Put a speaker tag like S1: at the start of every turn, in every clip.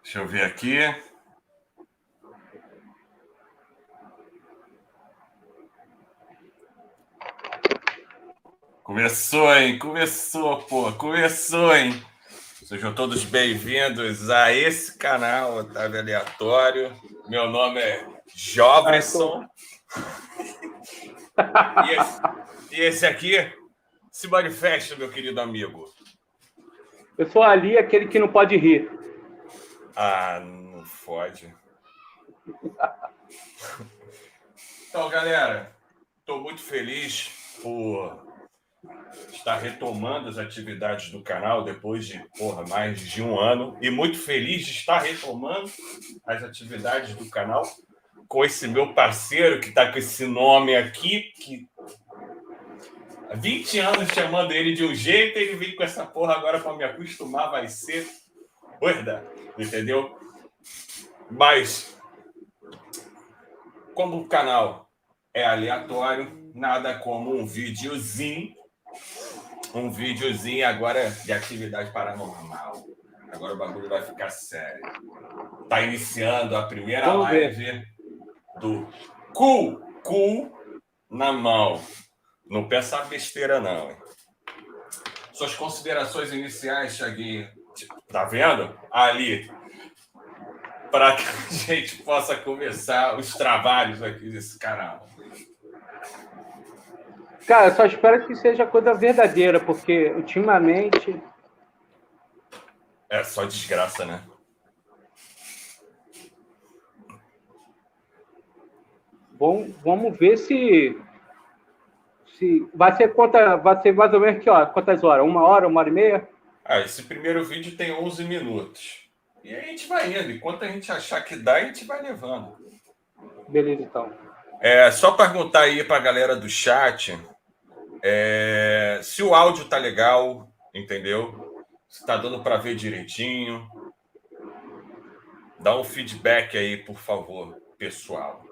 S1: Deixa eu ver aqui. Começou, hein? Começou, hein? Sejam todos bem-vindos a esse canal, Otavio Aleatório. Meu nome é Jovresson. E esse aqui se manifesta, meu querido amigo.
S2: Eu sou ali aquele que não pode rir.
S1: Ah, não fode. Então, galera, estou muito feliz por estar retomando as atividades do canal depois de, mais de um ano. E muito feliz de estar retomando as atividades do canal com esse meu parceiro que está com esse nome aqui, que há 20 anos chamando ele de um jeito, ele vem com essa porra agora para me acostumar, vai ser doida, entendeu? Mas, como o canal é aleatório, nada como um videozinho agora de atividade paranormal. Agora o bagulho vai ficar sério. Tá iniciando a primeira live do cu na mão. Não pensa besteira, não. Hein? Suas considerações iniciais, Thiaguinho. Tá vendo? Ali. Para que a gente possa começar os trabalhos aqui desse canal.
S2: Cara, só espero que seja coisa verdadeira, porque ultimamente...
S1: É só desgraça, né?
S2: Vamos ver se vai ser mais ou menos que hora? Quantas horas? 1 hora e meia?
S1: Esse primeiro vídeo tem 11 minutos. E aí a gente vai indo. Enquanto a gente achar que dá, a gente vai levando.
S2: Beleza, então.
S1: Só perguntar aí para a galera do chat se o áudio tá legal, entendeu? Se tá dando para ver direitinho. Dá um feedback aí, por favor, pessoal.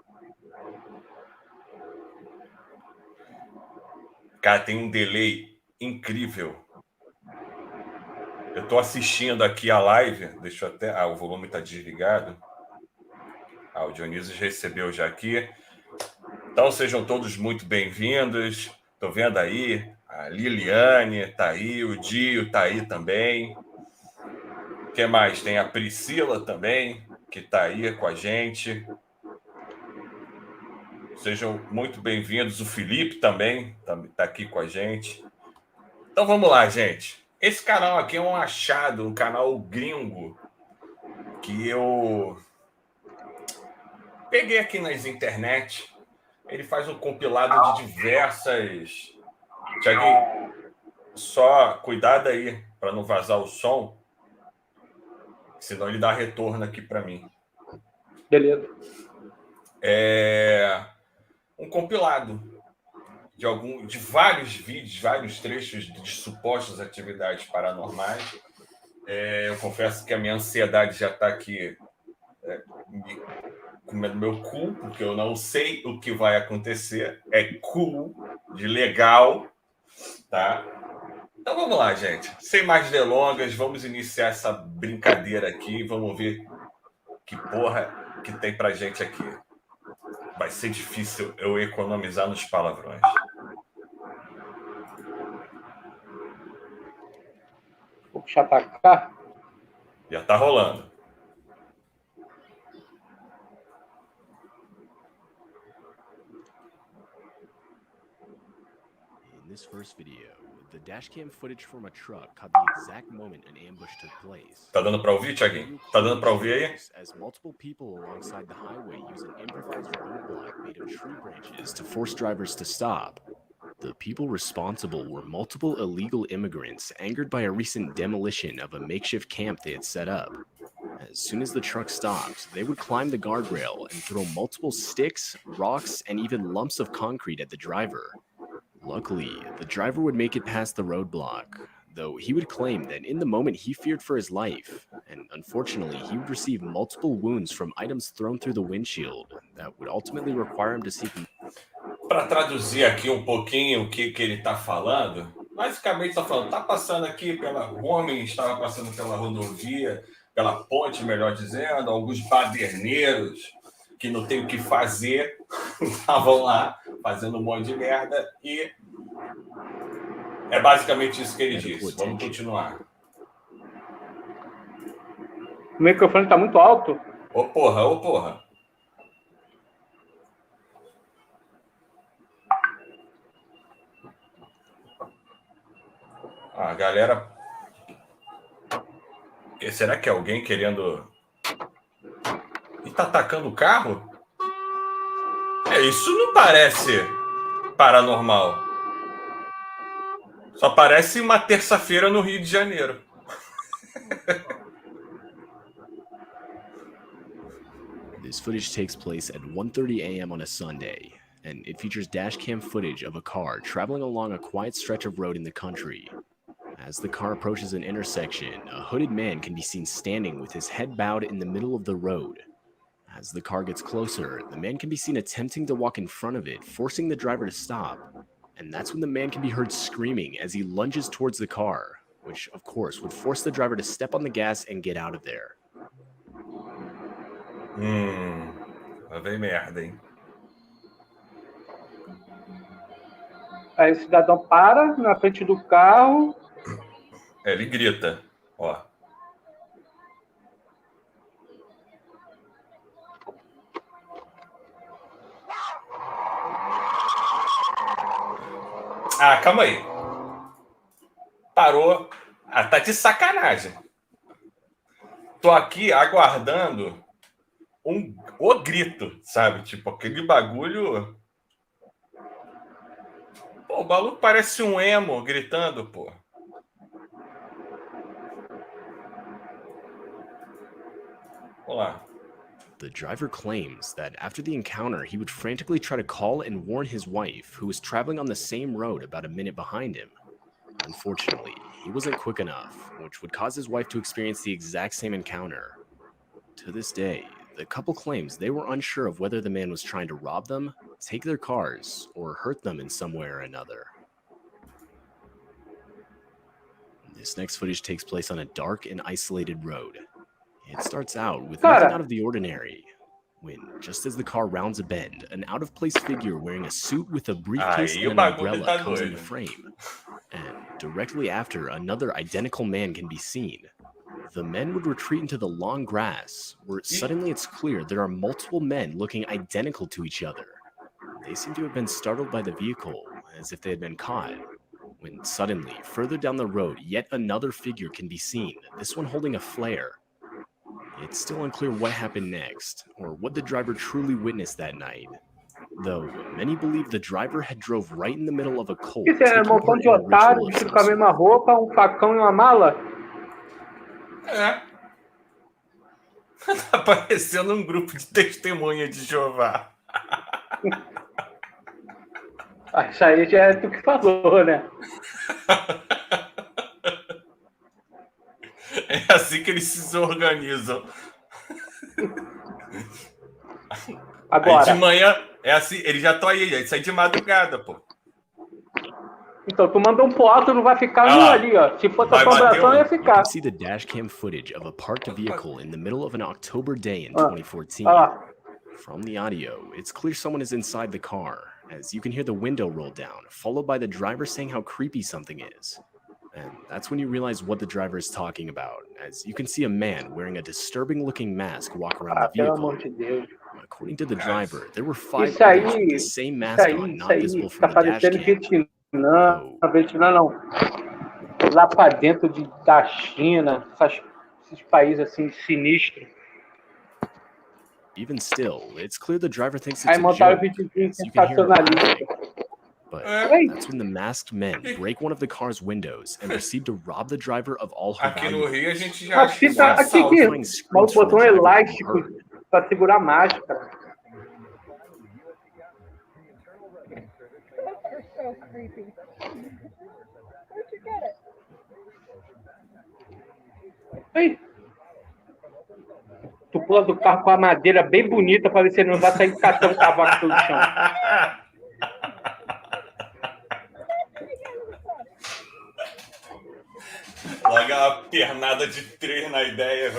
S1: Cara, tem um delay incrível. Eu tô assistindo aqui a live. Deixa eu até... o volume tá desligado. O Dionísio recebeu já aqui. Então, sejam todos muito bem-vindos. Tô vendo aí a Liliane, tá aí, o Dio tá aí também. O que mais? Tem a Priscila também, que tá aí com a gente. Sejam muito bem-vindos. O Felipe também tá aqui com a gente. Então vamos lá, gente. Esse canal aqui é um achado, um canal gringo que eu peguei aqui nas internet. Ele faz um compilado de diversas... Tiaguinho, só cuidado aí para não vazar o som, senão ele dá retorno aqui para mim.
S2: Beleza.
S1: Um compilado de vários vídeos, vários trechos de supostas atividades paranormais. Eu confesso que a minha ansiedade já está aqui comendo meu cu, porque eu não sei o que vai acontecer. É cu de legal, tá? Então vamos lá, gente. Sem mais delongas, vamos iniciar essa brincadeira aqui. Vamos ver que porra que tem pra gente aqui. Vai ser difícil eu economizar nos palavrões.
S2: Vou puxar pra cá.
S1: Já tá rolando.
S3: In this first video, the dashcam footage from a truck caught the exact moment an ambush took place.
S1: Tá dando pra ouvir, Thiaguinho? Tá dando pra ouvir aí?
S3: As multiple people alongside the highway use an improvised roadblock made of tree branches to force drivers to stop. The people responsible were multiple illegal immigrants angered by a recent demolition of a makeshift camp they had set up. As soon as the truck stopped, they would climb the guardrail and throw multiple sticks, rocks, and even lumps of concrete at the driver. Luckily, the driver would make it past the roadblock, though he would claim that in the moment he feared for his life, and unfortunately he would receive multiple wounds from items thrown through the windshield that would ultimately require him to seek...
S1: Para traduzir aqui um pouquinho o que ele está falando, basicamente está falando, está passando aqui o homem estava passando pela rodovia, pela ponte, melhor dizendo, alguns baderneiros que não tem o que fazer, estavam lá fazendo um monte de merda e é basicamente isso que ele disse. Vamos continuar.
S2: O microfone tá muito alto.
S1: Ô porra. A galera... Será que é alguém querendo... E tá atacando o carro? Isso não parece paranormal. Só parece uma terça-feira no Rio de Janeiro.
S3: This footage takes place at 1:30 a.m. on a Sunday, and it features dashcam footage of a car traveling along a quiet stretch of road in the country. As the car approaches an intersection, a hooded man can be seen standing with his head bowed in the middle of the road. As the car gets closer, the man can be seen attempting to walk in front of it, forcing the driver to stop. And that's when the man can be heard screaming as he lunges towards the car, which of course would force the driver to step on the gas and get out of there.
S1: Lá vem merda, hein?
S2: Aí o cidadão para na frente do carro.
S1: Ele grita, ó. Ah, calma aí. Parou. Ah, tá de sacanagem. Tô aqui aguardando o grito, sabe? Tipo, aquele bagulho... Pô, o maluco parece um emo gritando, pô. Vamos lá.
S3: The driver claims that after the encounter, he would frantically try to call and warn his wife, who was traveling on the same road about a minute behind him. Unfortunately, he wasn't quick enough, which would cause his wife to experience the exact same encounter. To this day, the couple claims they were unsure of whether the man was trying to rob them, take their cars, or hurt them in some way or another. This next footage takes place on a dark and isolated road. It starts out with nothing out of the ordinary, when, just as the car rounds a bend, an out-of-place figure wearing a suit with a briefcase and an umbrella comes into frame. And directly after, another identical man can be seen. The men would retreat into the long grass, where suddenly it's clear there are multiple men looking identical to each other. They seem to have been startled by the vehicle, as if they had been caught. When suddenly, further down the road, yet another figure can be seen, this one holding a flare. It's still unclear what happened next, or what the driver truly witnessed that night. Though, many believe the driver had drove right in the middle of a cult.
S2: Isso é um montão de otário, vestido com a mesma roupa, um facão e uma mala?
S1: É. Tá parecendo um grupo de testemunha de Jeová.
S2: Isso aí já é tu que falou, né?
S1: É assim que eles se organizam.
S2: Agora.
S1: Aí de manhã, é assim, eles já estão aí sai de madrugada, pô.
S2: Então, tu mandou um pro alto, não vai ficar um ali, ó. Se fosse assombração, ia ficar.
S3: You can see the dashcam footage of a parked vehicle in the middle of an October day in 2014. From the audio, it's clear someone is inside the car, as you can hear the window roll down, followed by the driver saying how creepy something is. And that's when you realize what the driver is talking about, as you can see a man wearing a disturbing-looking mask walk around the vehicle. According to the driver, there were 5 others with the same mask on, not visible from the dashcam.
S2: Vietnã não. Lá pra dentro da China, esses países assim sinistros.
S3: Even still, it's clear the driver thinks it's
S2: Aí
S3: a
S2: montaram
S3: joke.
S2: videozinho sensacionalista.
S3: But that's when the masked men break one of the car's windows and proceed to rob the driver of all her
S1: Aqui no Rio a
S3: valuables.
S1: gente já
S2: Aqui, mal botou um elástico pra segurar a máscara. Aí. Tu pula do carro com a madeira bem bonita pra ver se ele não vai sair catando cavaco pelo chão.
S1: largar uma pernada de 3 na ideia.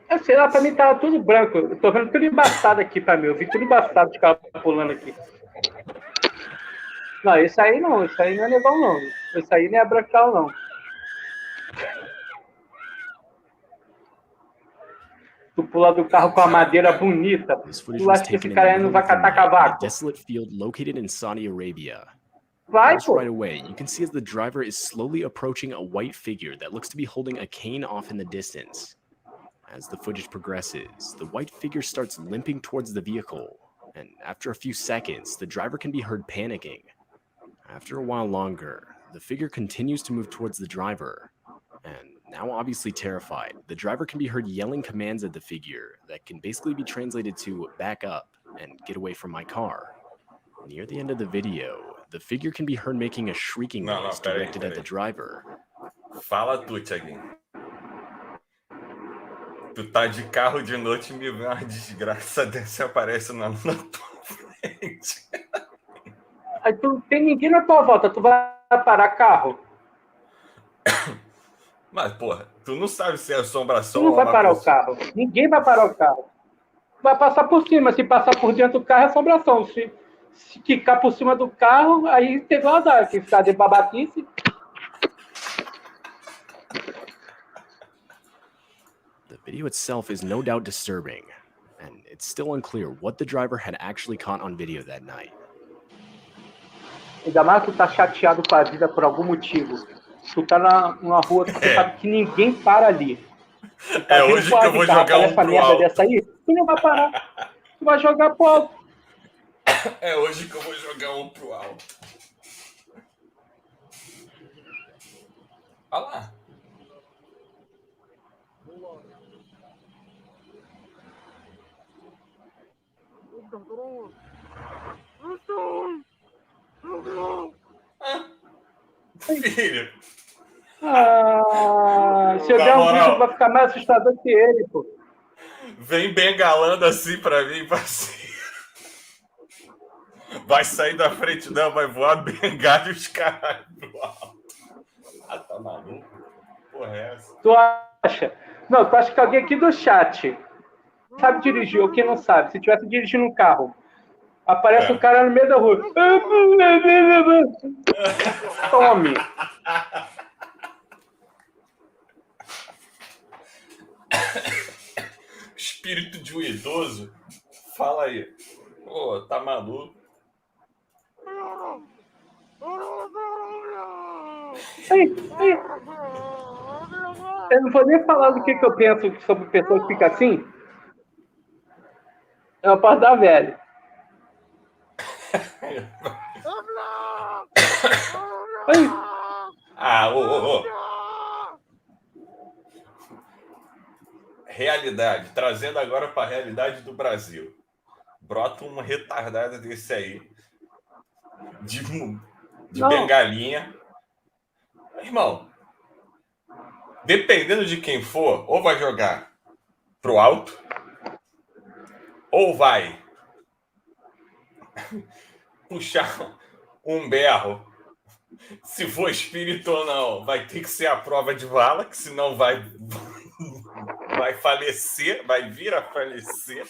S2: Eu sei lá, pra mim tava tudo branco. Eu tô vendo tudo embaçado aqui pra mim. Eu vi tudo embaçado de cara pulando aqui. Não, esse aí não. Esse aí não é legal, não. Esse aí não é brancal, não. Tu pula do carro com a madeira bonita.
S3: This footage
S2: Tu
S3: was
S2: acha que
S3: taken
S2: esse
S3: in the
S2: cara aí não
S3: middle
S2: vai
S3: of the
S2: catar
S3: night in a
S2: cavaco?
S3: desolate field located in Saudi Arabia.
S2: Vai,
S3: Almost
S2: pô.
S3: right away, you can see as the driver is slowly approaching a white figure that looks to be holding a cane off in the distance. As the footage progresses, the white figure starts limping towards the vehicle, and after a few seconds, the driver can be heard panicking. After a while longer, the figure continues to move towards the driver, and now obviously terrified, the driver can be heard yelling commands at the figure that can basically be translated to back up and get away from my car. Near the end of the video, the figure can be heard making a shrieking noise directed at the driver.
S1: Fala tu, Thiaguinho. Tu tá de carro de noite e me vê uma desgraça dessa aparece na tua frente.
S2: Aí tu não tem ninguém na tua volta. Tu vai parar carro?
S1: Mas, porra, tu não sabe se é assombração
S2: Tu não
S1: ou
S2: vai
S1: uma
S2: parar o
S1: pessoa.
S2: carro. Ninguém vai parar o carro. Vai passar por cima. Se passar por dentro do carro, é assombração. Se quicar por cima do carro, aí teve um azar. Se ficar de babaquice.
S3: The video itself is no doubt disturbing, and it's still unclear what the driver had actually caught on video that night.
S2: Ainda mais que tu tá chateado com a vida por algum motivo. Tu tá numa rua que tu sabe que ninguém para ali. Tá
S1: É hoje que eu vou jogar um pro alto.
S2: Dessa aí, tu não vai parar. Tu vai jogar pro alto.
S1: É hoje que eu vou jogar um pro alto. Olha lá. Filho.
S2: Se eu der um vídeo, vai ficar mais assustador que ele, pô.
S1: Vem bengalando assim pra mim, parceiro. Vai sair da frente, não, vai voar bengala e os caras pro alto. Ah, tá maluco? Porra, é essa?
S2: Tu acha? Não, tu acha que alguém aqui do chat sabe dirigir, ou quem não sabe, se tivesse dirigindo um carro, aparece um cara no meio da rua. Tome.
S1: Espírito de um idoso? Fala aí. Pô, tá maluco?
S2: Aí. Eu não vou nem falar do que eu penso sobre pessoas que ficam assim. É uma parte da velha.
S1: Ô. Realidade. Trazendo agora para a realidade do Brasil. Brota uma retardada desse aí. De bengalinha. Irmão, dependendo de quem for, ou vai jogar pro alto, ou vai puxar um berro. Se for espírito ou não, vai ter que ser a prova de bala, que senão vai falecer, vai vir a falecer.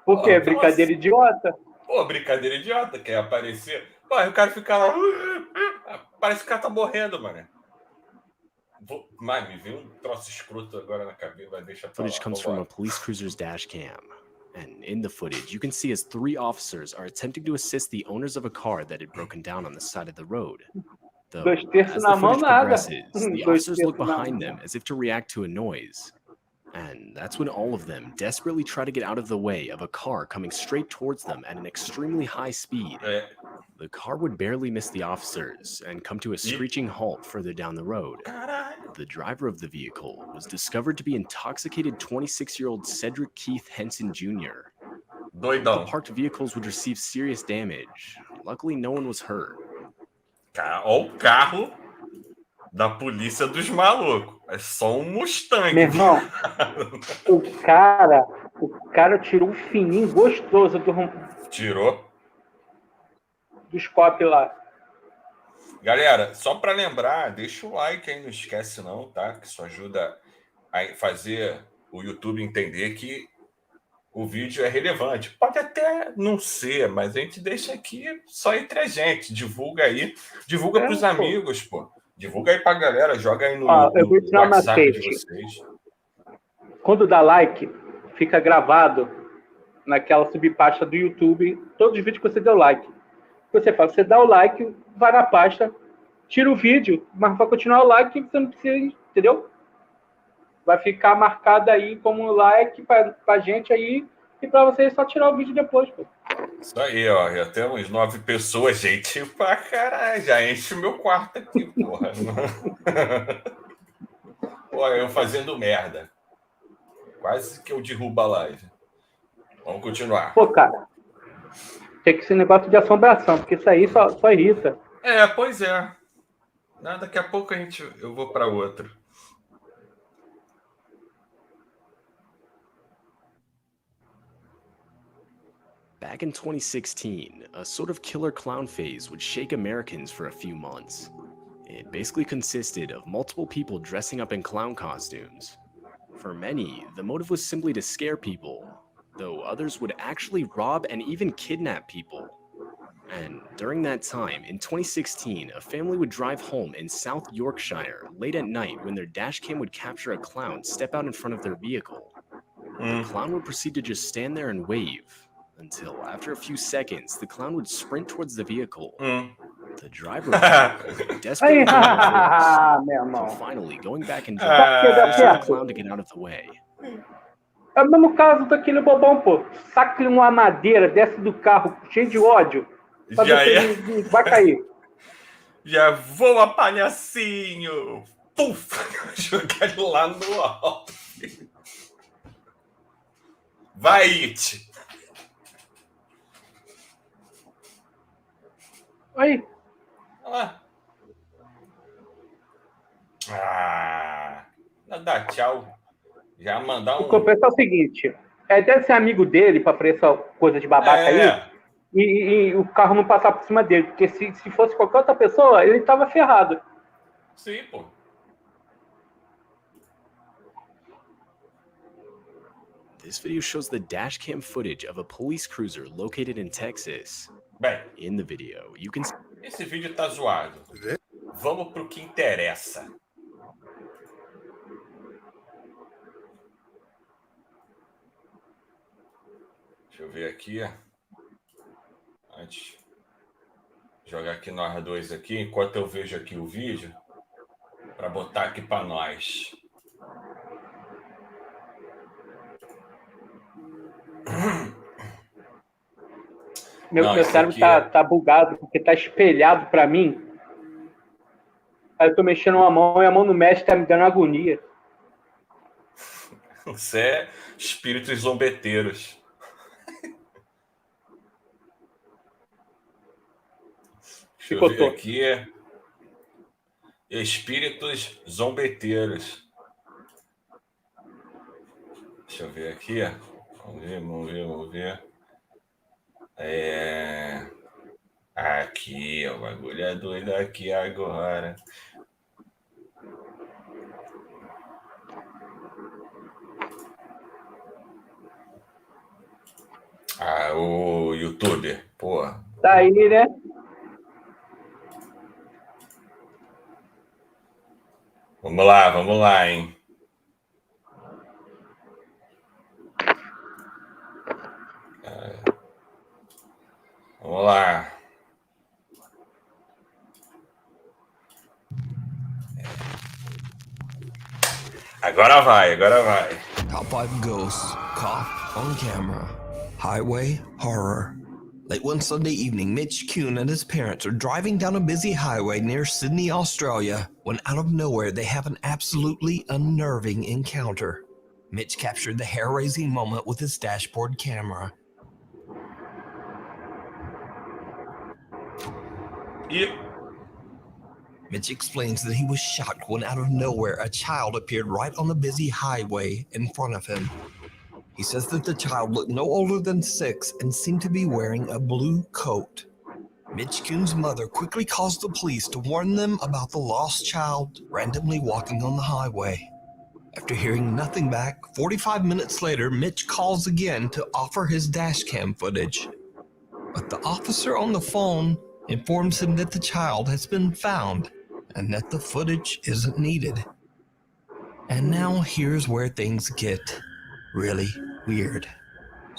S2: Por quê? Brincadeira idiota?
S1: Pô, brincadeira idiota, quer aparecer. Pô, aí o cara fica lá. Parece que o cara tá morrendo, mano. Mas me veio um troço escroto agora na cabeça, vai deixar pra lá.
S3: Footage comes from a police cruiser's dash cam. And in the footage, you can see as 3 officers are attempting to assist the owners of a car that had broken down on the side of the road. Though, as the footage progresses, the officers look behind them as if to react to a noise. And that's when all of them desperately try to get out of the way of a car coming straight towards them at an extremely high speed. The car would barely miss the officers and come to a screeching halt further down the road. The driver of the vehicle was discovered to be intoxicated 26-year-old Cedric Keith Henson Jr.
S1: Doidão.
S3: The parked vehicles would receive serious damage. Luckily, no one was hurt.
S1: Olha o carro da polícia dos malucos. É só um Mustang.
S2: Meu irmão, o cara tirou um fininho gostoso
S1: Tirou?
S2: do scope lá.
S1: Galera, só para lembrar, deixa o like aí, não esquece não, tá? Que isso ajuda a fazer o YouTube entender que o vídeo é relevante. Pode até não ser, mas a gente deixa aqui só entre a gente. Divulga aí. Divulga para os
S2: Pô.
S1: amigos, pô. Divulga aí para a galera. Joga aí no,
S2: Eu vou
S1: no
S2: ensinar um
S1: WhatsApp de
S2: macete.
S1: vocês.
S2: Quando dá like, fica gravado naquela subpasta do YouTube todos os vídeos que você deu like. Você faz, você dá o like, vai na pasta, tira o vídeo, mas vai continuar o like, você não precisa, entendeu? Vai ficar marcado aí como like pra gente aí, e pra você só tirar o vídeo depois, pô.
S1: Isso aí, ó. Já temos 9 pessoas, gente. Pra caralho, já enche o meu quarto aqui, porra. Olha, eu fazendo merda. Quase que eu derrubo a live. Vamos continuar.
S2: Pô, cara, tem que ser negócio de assombração, porque isso aí só irrita.
S1: Pois é. Daqui a pouco eu vou para outro.
S3: Back in 2016, a sort of killer clown phase would shake Americans for a few months. It basically consisted of multiple people dressing up in clown costumes. For many, the motive was simply to scare people, though others would actually rob and even kidnap people. And during that time, in 2016, a family would drive home in South Yorkshire late at night when their dashcam would capture a clown step out in front of their vehicle. The clown would proceed to just stand there and wave, until after a few seconds, the clown would sprint towards the vehicle. The driver would desperately so finally going back and forcing the clown to get out of the way.
S2: É o mesmo caso daquele bobão, pô. Saca uma madeira, desce do carro, cheio de ódio. Vai cair.
S1: Já voa, palhacinho! Puf! Jogar ele lá no alto. Vai, It!
S2: Aí.
S1: Dá tchau. Já mandar
S2: O que eu penso é o seguinte: deve ser amigo dele pra fazer essa coisa de babaca aí. E o carro não passar por cima dele. Porque se fosse qualquer outra pessoa, ele tava ferrado.
S1: Sim, pô.
S3: This video shows the dashcam footage of a police cruiser located in Texas.
S1: Bem,
S3: in the video, you can...
S1: Esse vídeo tá zoado. Vamos pro que interessa. Deixa eu ver aqui. Antes jogar aqui nós dois aqui, enquanto eu vejo aqui o vídeo, para botar aqui para nós.
S2: Meu cérebro tá bugado, porque tá espelhado para mim. Aí eu tô mexendo uma mão e a mão no mexe, tá me dando agonia.
S1: Isso é espíritos zombeteiros. Deixa eu ver aqui. Espíritos zombeteiros. Deixa eu ver aqui. Vamos ver. Aqui, o bagulho é doido aqui agora. O youtuber, porra.
S2: Tá aí, né?
S1: Vamos lá, hein? Vamos lá. Agora vai.
S4: Top 5 ghosts caught on camera. Highway horror. Late one Sunday evening, Mitch Kuhn and his parents are driving down a busy highway near Sydney, Australia, when out of nowhere they have an absolutely unnerving encounter. Mitch captured the hair-raising moment with his dashboard camera. Mitch explains that he was shocked when out of nowhere a child appeared right on the busy highway in front of him. He says that the child looked no older than 6 and seemed to be wearing a blue coat. Mitch Kuhn's mother quickly calls the police to warn them about the lost child randomly walking on the highway. After hearing nothing back, 45 minutes later, Mitch calls again to offer his dashcam footage. But the officer on the phone informs him that the child has been found and that the footage isn't needed. And now here's where things get really weird.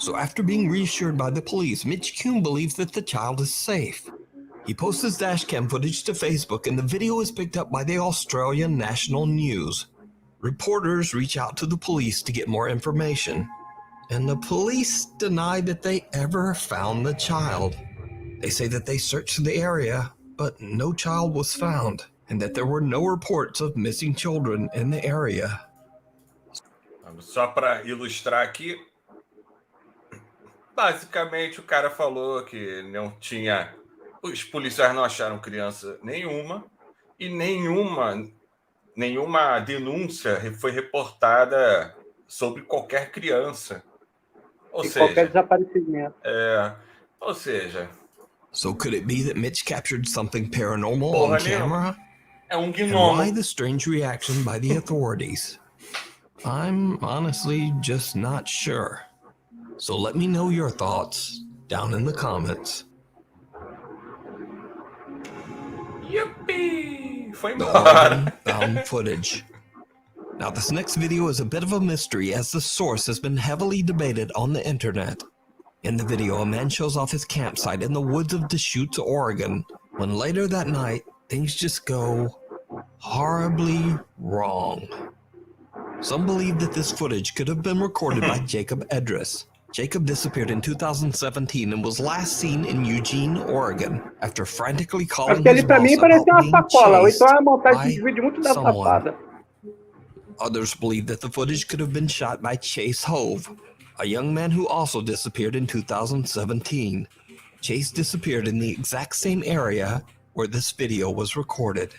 S4: So after being reassured by the police, Mitch Kuhn believes that the child is safe. He posts his dashcam footage to Facebook, and the video is picked up by the Australian National News. Reporters reach out to the police to get more information, and the police deny that they ever found the child. They say that they searched the area, but no child was found, and that there were no reports of missing children in the area.
S1: Só para ilustrar aqui, basicamente o cara falou que não tinha, os policiais não acharam criança nenhuma e nenhuma denúncia foi reportada sobre qualquer criança. Ou
S2: E
S1: seja,
S2: qualquer desaparecimento.
S1: Ou seja,
S4: So could it be that Mitch captured something paranormal
S1: Porra
S4: on camera?
S1: é um
S4: And
S1: gnomo.
S4: why the strange reaction by the authorities? I'm honestly just not sure. So let me know your thoughts down in the comments.
S1: Yippee! Foi
S4: The
S1: embora.
S4: Oregon found footage. Now this next video is a bit of a mystery, as the source has been heavily debated on the internet. In the video, a man shows off his campsite in the woods of Deschutes, Oregon, when later that night, things just go horribly wrong. Some believe that this footage could have been recorded by Jacob Edris. Jacob disappeared in 2017 and was last seen in Eugene, Oregon, after frantically calling
S2: Aquele
S4: his
S2: pra mim
S4: boss
S2: parece
S4: about
S2: uma
S4: being
S2: sacola, ou
S4: chased
S2: então é uma montagem
S4: by
S2: de vídeo muito da
S4: someone.
S2: safada.
S4: Others believe that the footage could have been shot by Chase Hove, a young man who also disappeared in 2017. Chase disappeared in the exact same area where this video was recorded.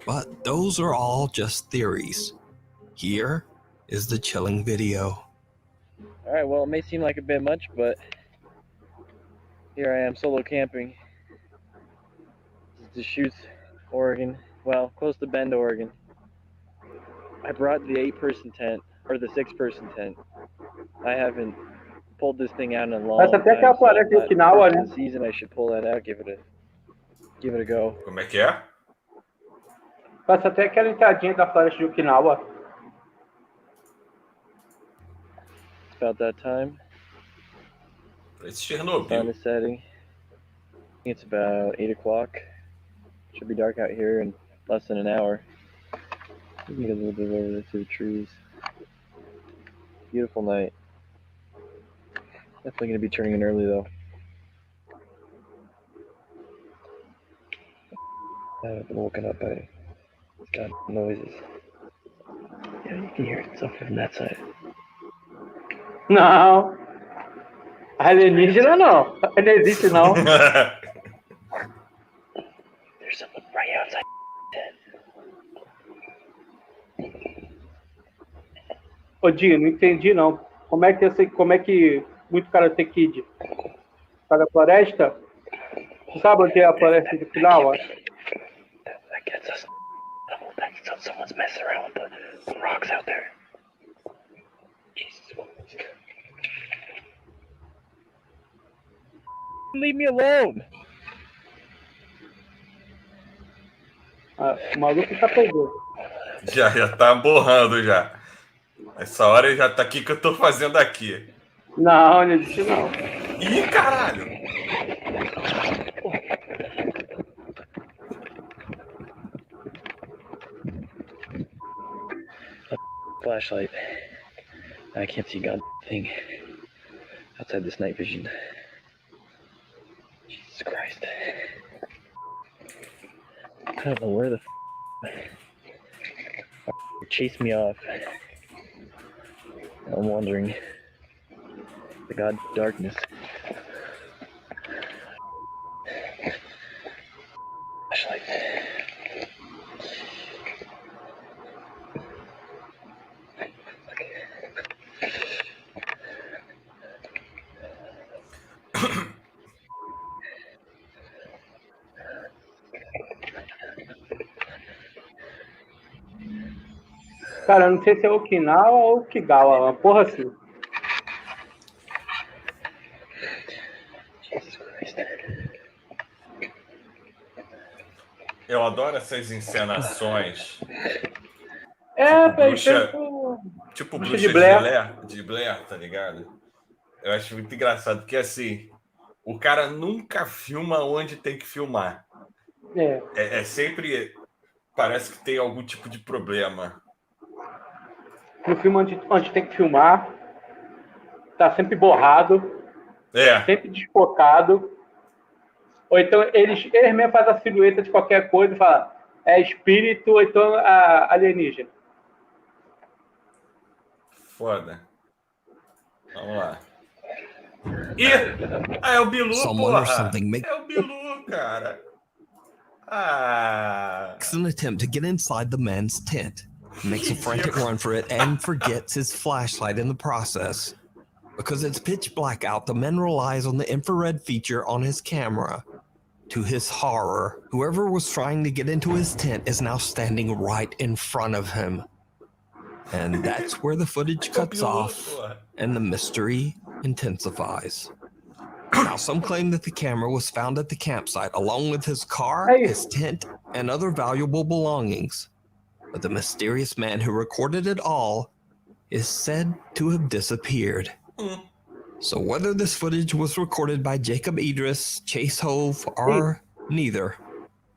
S4: But those are all just theories. Here is the chilling video.
S5: Alright, well, it may seem like a bit much, but here I am solo camping. This is Deschutes, Oregon. Well, close to Bend, Oregon. I brought the 8-person tent, or the 6-person tent. I haven't pulled this thing out in a long
S2: Parece até
S5: time,
S2: aquela
S5: so I
S2: floresta de
S5: thought
S2: Okinawa,
S5: for
S2: né?
S5: the season I should pull that out, give it a go.
S1: Como é que é?
S2: Parece até aquela entradinha da floresta de Okinawa.
S5: It's about that time.
S1: Esse
S5: Sun
S1: Chernobyl.
S5: is setting. I think it's about 8 o'clock. Should be dark out here in less than an hour. Let me get a little bit over there to the trees. Beautiful night. Definitely gonna be turning in early though. I've been woken up by God noises. Yeah, you can hear it stuff from that side.
S2: Não. Alienígena não. Não existe não.
S5: There's someone right outside.
S2: Ô Dinho, não entendi não. Como é que muito Karate Kid tá na floresta? Você sabe onde é a floresta de Okinawa?
S5: That gets us. Someone's messing around with the rocks out there. Jesus. Leave me alone.
S2: Ah, o maluco já pegou.
S1: Já tá borrando já. Essa hora ele já tá aqui que eu tô fazendo aqui.
S2: Não, não existe não.
S1: Ih, caralho!
S5: Flashlight. I can't see God thing outside this night vision. Jesus Christ. I don't know where the chased me off. I'm wandering the God darkness. Flashlight.
S2: Cara, eu não sei se é Okinawa ou Kigawa, uma porra assim.
S1: Eu adoro essas encenações.
S2: É,
S1: Tipo
S2: bruxa de
S1: bruxa
S2: Blair.
S1: de Blair, tá ligado? Eu acho muito engraçado, porque assim, o cara nunca filma onde tem que filmar.
S2: É.
S1: É sempre. Parece que tem algum tipo de problema.
S2: No filme onde tem que filmar, tá sempre borrado,
S1: É,
S2: sempre desfocado. Ou então eles mesmo fazem a silhueta de qualquer coisa e falam, é espírito ou então alienígena.
S1: foda. Vamos lá. Ih! Ah, é o Bilu,
S4: Someone or
S1: porra!
S4: something makes
S1: É o Bilu, cara. Ah.
S4: an attempt to get inside the man's tent, makes a frantic run for it, and forgets his flashlight in the process. Because it's pitch black out, the man relies on the infrared feature on his camera. To his horror, whoever was trying to get into his tent is now standing right in front of him. And that's where the footage cuts off and the mystery intensifies. Now, some claim that the camera was found at the campsite along with his car, his tent, and other valuable belongings. But the mysterious man who recorded it all is said to have disappeared. So whether this footage was recorded by Jacob Idris, Chase Hove, or neither,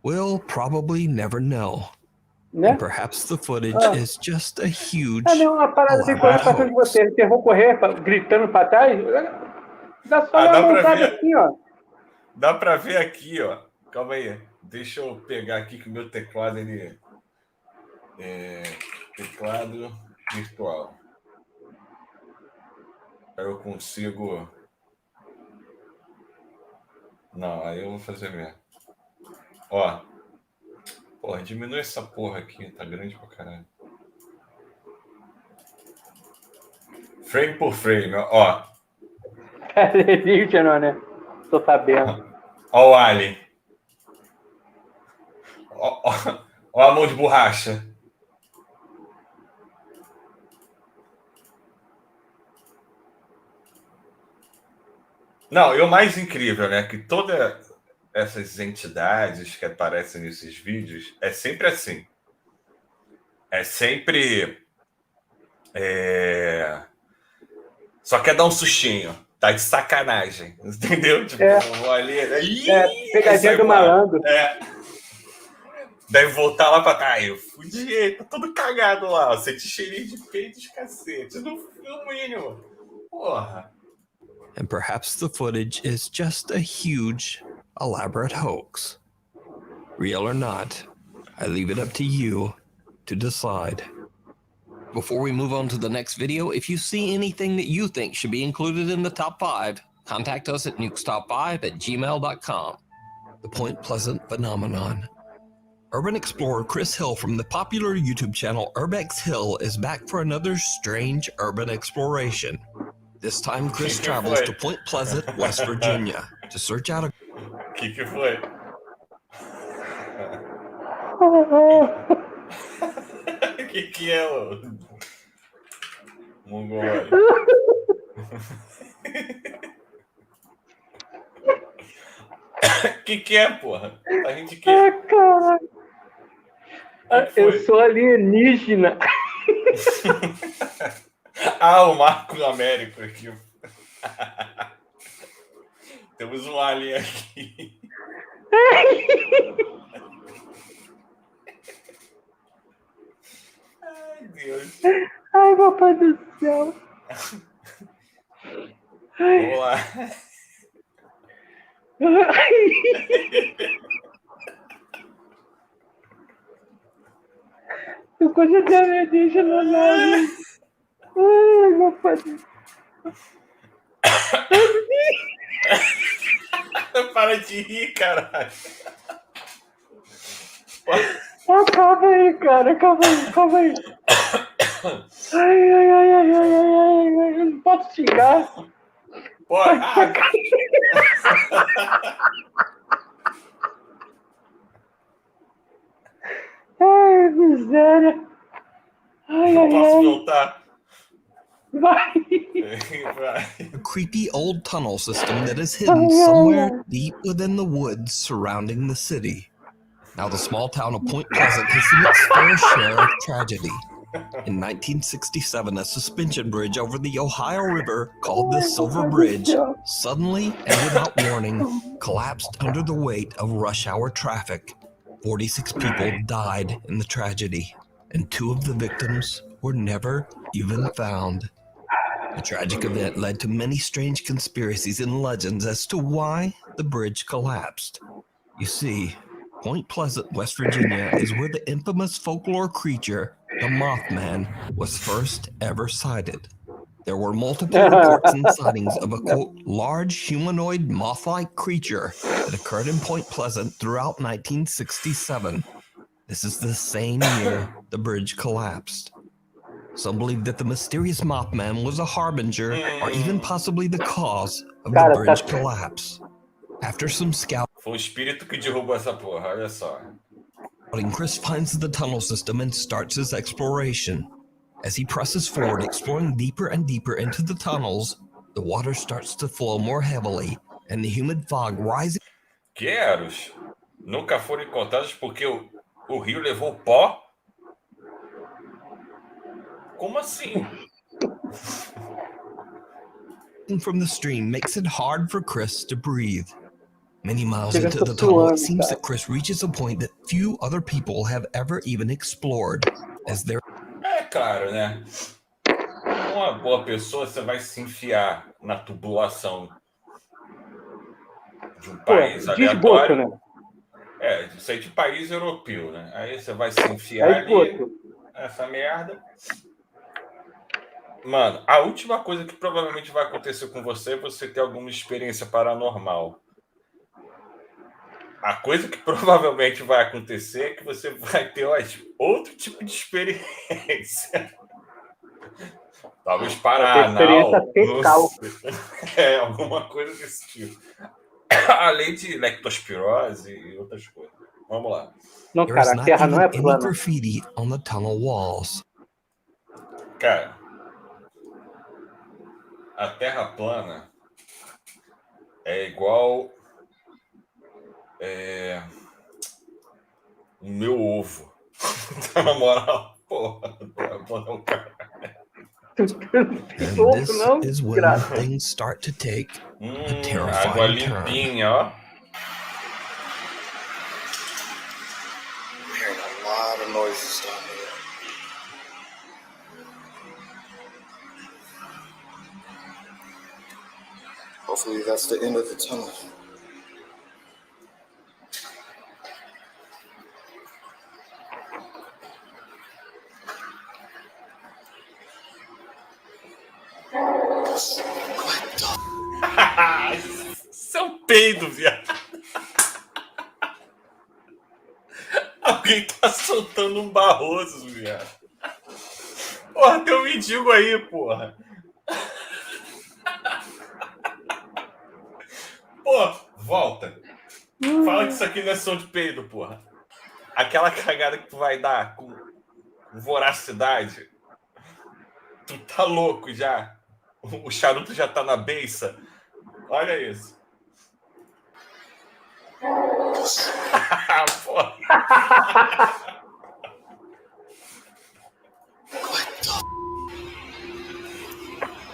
S4: we'll probably never know.
S2: Né?
S4: And perhaps the footage is just a huge
S2: não, uma parada assim, correr pra cima de você. Você errou correr gritando pra trás, dá só uma montada assim, ó.
S1: Dá pra ver aqui, ó. Calma aí. Deixa eu pegar aqui que o meu teclado, ele teclado virtual. Aí eu consigo... Não, aí eu vou fazer mesmo. Ó. Porra, diminui essa porra aqui. Tá grande pra caralho. Frame por frame, ó.
S2: Alienígena, né? Tô sabendo.
S1: Ó o alien. Ó a mão de borracha. Não, e o mais incrível, né? Que todas essas entidades que aparecem nesses vídeos é sempre assim. É sempre... Só quer dar um sustinho. Tá de sacanagem. Entendeu? Tipo, eu vou ali...
S2: Pegadinha do malandro.
S1: Deve voltar lá pra trás. Eu fudi, tá todo cagado lá. Sente cheirinho de peito de cacete. No mínimo. Porra.
S4: And perhaps the footage is just a huge, elaborate hoax. Real or not, I leave it up to you to decide. Before we move on to the next video, if you see anything that you think should be included in the top 5, contact us at nukestop5@gmail.com. The Point Pleasant Phenomenon. Urban explorer Chris Hill from the popular YouTube channel Urbex Hill is back for another strange urban exploration. This time, Chris travels to Point Pleasant, West Virginia, to search out a...
S1: Que foi? Que é, ô? Mongol. Que é, porra? A gente quer.
S2: Caralho. Eu sou alienígena.
S1: O Marco Américo aqui. Temos um alien aqui. Ai, Deus.
S2: Ai, meu pai do céu.
S1: Vamos lá.
S2: Eu coisa de alienígena, né? Ai, meu pai do céu.
S1: Para de rir, caralho.
S2: Calma aí, cara. Calma aí. Ai. Eu não posso xingar.
S1: Pode.
S2: Ai, miséria. Ai,
S1: Não
S2: ai,
S1: posso
S2: ai.
S1: voltar.
S2: Vai.
S1: Vai.
S4: A creepy old tunnel system that is
S2: Ai,
S4: hidden
S2: ai,
S4: somewhere
S2: ai.
S4: deep within the woods surrounding the city. Now, the small town of Point Pleasant has seen its fair share of tragedy. In 1967, a suspension bridge over the Ohio River, called the
S2: Ai,
S4: Silver
S2: meu Deus do
S4: Bridge,
S2: céu.
S4: suddenly and without warning collapsed under the weight of rush hour traffic. 46 people died in the tragedy, and 2 of the victims were never even found. The tragic event led to many strange conspiracies and legends as to why the bridge collapsed. You see, Point Pleasant, West Virginia, is where the infamous folklore creature, the Mothman, was first ever sighted. There were multiple reports and sightings of a, quote, large humanoid moth-like creature that occurred in Point Pleasant throughout 1967. This is the same year the bridge collapsed. Some believe that the mysterious Mothman was a harbinger or even possibly the cause of the
S2: Cara,
S4: bridge collapse. After some scouting,
S1: Foi o espírito que derrubou essa porra, olha só.
S4: Chris finds the tunnel system and starts his exploration. As he presses forward, exploring deeper and deeper into the tunnels, the water starts to flow more heavily, and the humid fog rising.
S1: Queros nunca foram encontrados porque o rio levou pó? Como assim?
S4: From the stream makes it hard for Chris to breathe. Many miles
S2: Chega,
S4: into
S2: tô
S4: the tunnel, it
S2: suando,
S4: seems
S2: cara.
S4: that Chris reaches a point that few other people have ever even explored, as there
S1: É claro, né? Uma boa pessoa, você vai se enfiar na tubulação de um
S2: Pô,
S1: país
S2: de esgoto,
S1: aleatório.
S2: né?
S1: É, isso aí de país europeu, né? Aí você vai se
S2: É
S1: enfiar ali,
S2: esgoto.
S1: essa merda. Mano, a última coisa que provavelmente vai acontecer com você é você ter alguma experiência paranormal. A coisa que provavelmente vai acontecer é que você vai ter outro tipo de experiência. Talvez
S2: Vai ter experiência
S1: paranal, não
S2: fecal.
S1: sei. Alguma coisa desse tipo. Além de lectospirose e outras coisas. Vamos lá.
S2: Não,
S4: is
S2: cara, a
S4: not
S2: Terra não
S4: even
S2: é
S4: any
S2: plana.
S4: graffiti on the tunnel walls.
S1: Cara, a Terra plana é igual o meu ovo. Na moral, porra, a Terra plana é um cara.
S4: And
S2: Ovo
S4: this
S2: não,
S4: is when
S2: graça.
S4: things start to take a
S1: Água
S4: terrifying turn.
S1: limpinha, ó.
S6: I'm hearing a lot of noises down here. Hopefully that's the end of the tunnel.
S1: Isso é um peido, viado. Alguém tá soltando um barroso, viado. Porra, tem um mendigo aí, porra. Pô, volta. Fala que isso aqui não é som de peido, porra. Aquela cagada que tu vai dar com voracidade. Tu tá louco já. O charuto já tá na beiça. Olha isso. Porra.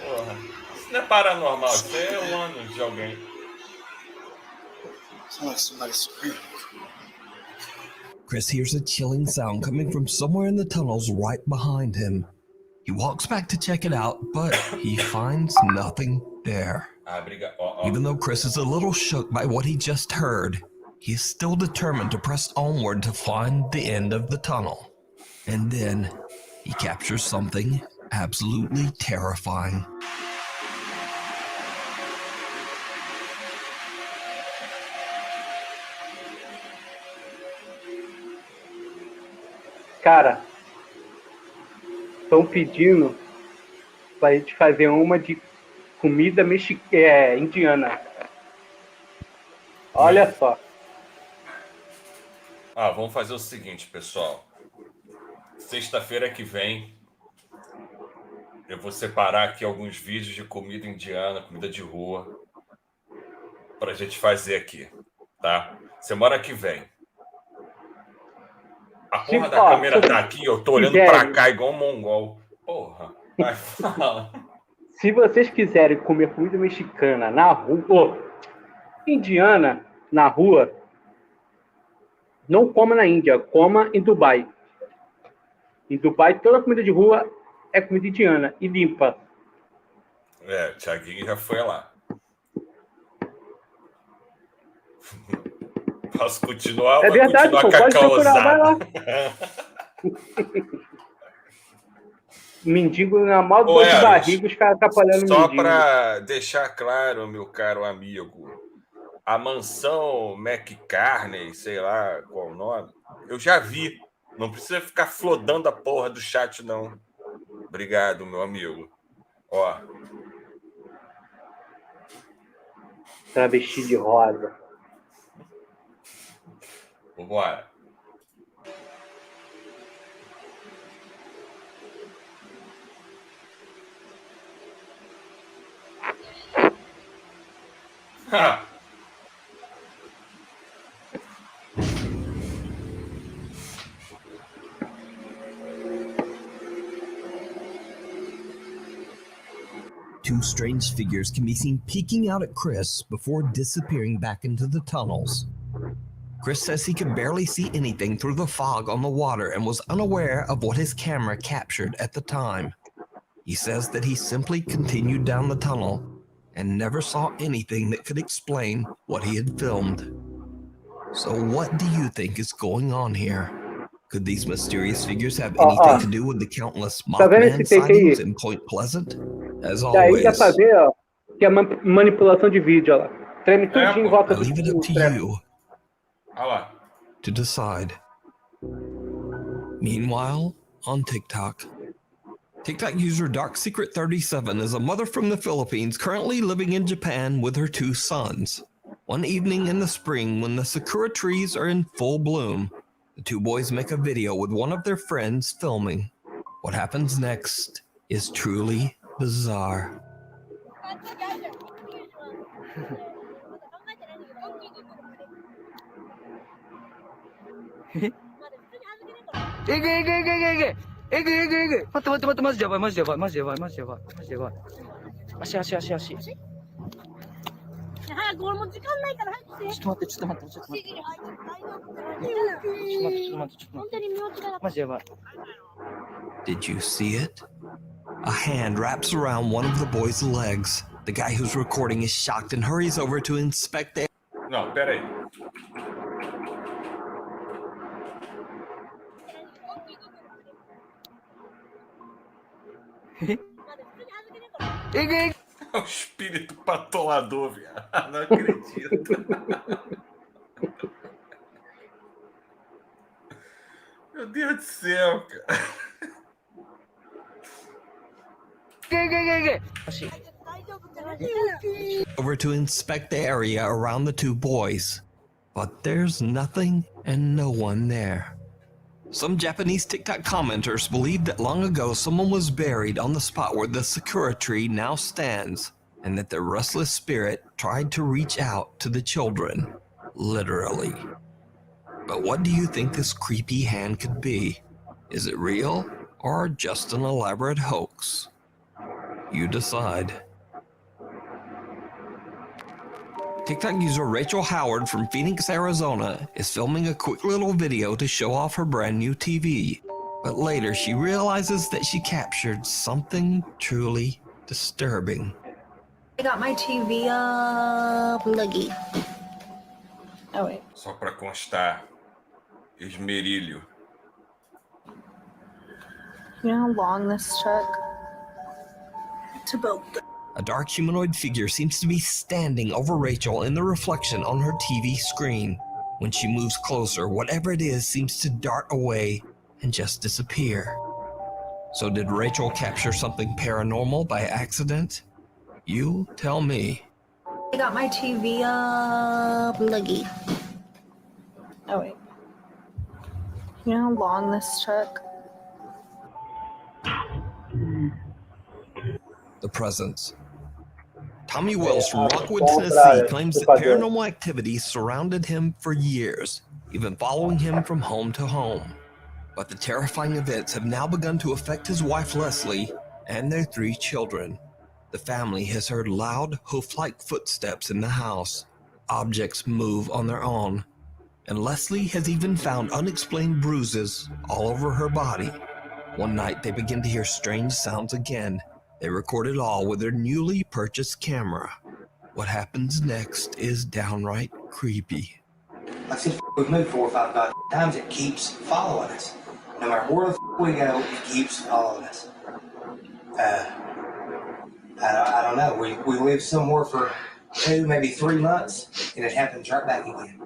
S1: Porra. Isso não é paranormal, isso é o ano de alguém.
S6: Sounds like somebody screaming.
S4: Chris hears a chilling sound coming from somewhere in the tunnels right behind him. He walks back to check it out, but he finds nothing there. Even though Chris is a little shook by what he just heard, he is still determined to press onward to find the end of the tunnel. And then he captures something absolutely terrifying.
S2: Cara, estão pedindo pra gente fazer uma de comida indiana. Olha só.
S1: Vamos fazer o seguinte, pessoal. Sexta-feira que vem Eu vou separar aqui alguns vídeos de comida indiana, comida de rua, pra gente fazer aqui, tá? Semana que vem. A porra da câmera tá aqui, eu tô olhando pra cá igual um mongol. Porra, vai, fala.
S2: Se vocês quiserem comer comida mexicana na rua, indiana na rua, não coma na Índia, coma em Dubai. Em Dubai, toda comida de rua é comida indiana e limpa.
S1: É, o Thiaguinho já foi lá. Posso continuar?
S2: É verdade, pô, pode procurar, vai lá. Mendigo na mal do de barriga, os caras atrapalhando o mendigo.
S1: Só para deixar claro, meu caro amigo, a mansão McCartney, sei lá qual o nome, eu já vi. Não precisa ficar flodando a porra do chat, não. Obrigado, meu amigo. Ó.
S2: Travesti de rosa.
S1: Vambora.
S4: Two strange figures can be seen peeking out at Chris before disappearing back into the tunnels. Chris says he could barely see anything through the fog on the water and was unaware of what his camera captured at the time. He says that he simply continued down the tunnel and never saw anything that could explain what he had filmed. So what do you think is going on here? Could these mysterious figures have anything to do with the countless Mothman sightings in Point Pleasant? As always,
S2: dá pra ver, ó, que é manipulação de vídeo, ó. Treme tudinho em volta
S4: I leave it up to you to decide. Meanwhile, on TikTok user Dark Secret 37 is a mother from the Philippines currently living in Japan with her two sons. One evening in the spring when the sakura trees are in full bloom, the two boys make a video with one of their friends filming. What happens next is truly bizarre. Did you see it? A hand wraps around one of the boys' legs. The guy who's recording is shocked and hurries over to inspect the...
S1: Não, peraí. É o espírito patolador, viado. Não acredito. Meu Deus do céu, cara.
S4: Over to inspect the area around the two boys. But there's nothing and no one there. Some Japanese TikTok commenters believe that long ago someone was buried on the spot where the sakura tree now stands, and that the restless spirit tried to reach out to the children, literally. But what do you think this creepy hand could be? Is it real or just an elaborate hoax? You decide. TikTok user Rachel Howard from Phoenix, Arizona is filming a quick little video to show off her brand new TV. But later she realizes that she captured something truly disturbing.
S7: I got my TV up, looky. Oh wait.
S1: Só pra constar, esmerilho.
S7: You know how long this took? To build.
S4: A dark humanoid figure seems to be standing over Rachel in the reflection on her TV screen. When she moves closer, whatever it is seems to dart away and just disappear. So did Rachel capture something paranormal by accident? You tell me.
S7: I got my TV up, looky. Oh wait. You know how long this took?
S4: the presence. Tommy Wells from Rockwood, Tennessee claims that paranormal activity surrounded him for years, even following him from home to home. But the terrifying events have now begun to affect his wife Leslie and their 3 children. The family has heard loud, hoof-like footsteps in the house. Objects move on their own, and Leslie has even found unexplained bruises all over her body. One night they begin to hear strange sounds again. They record it all with their newly purchased camera. What happens next is downright creepy.
S8: Like since we've moved 4 or 5 times, it keeps following us. No matter where the we go, it keeps following us. I don't know. We lived somewhere for 2, maybe 3 months, and it happens right back again.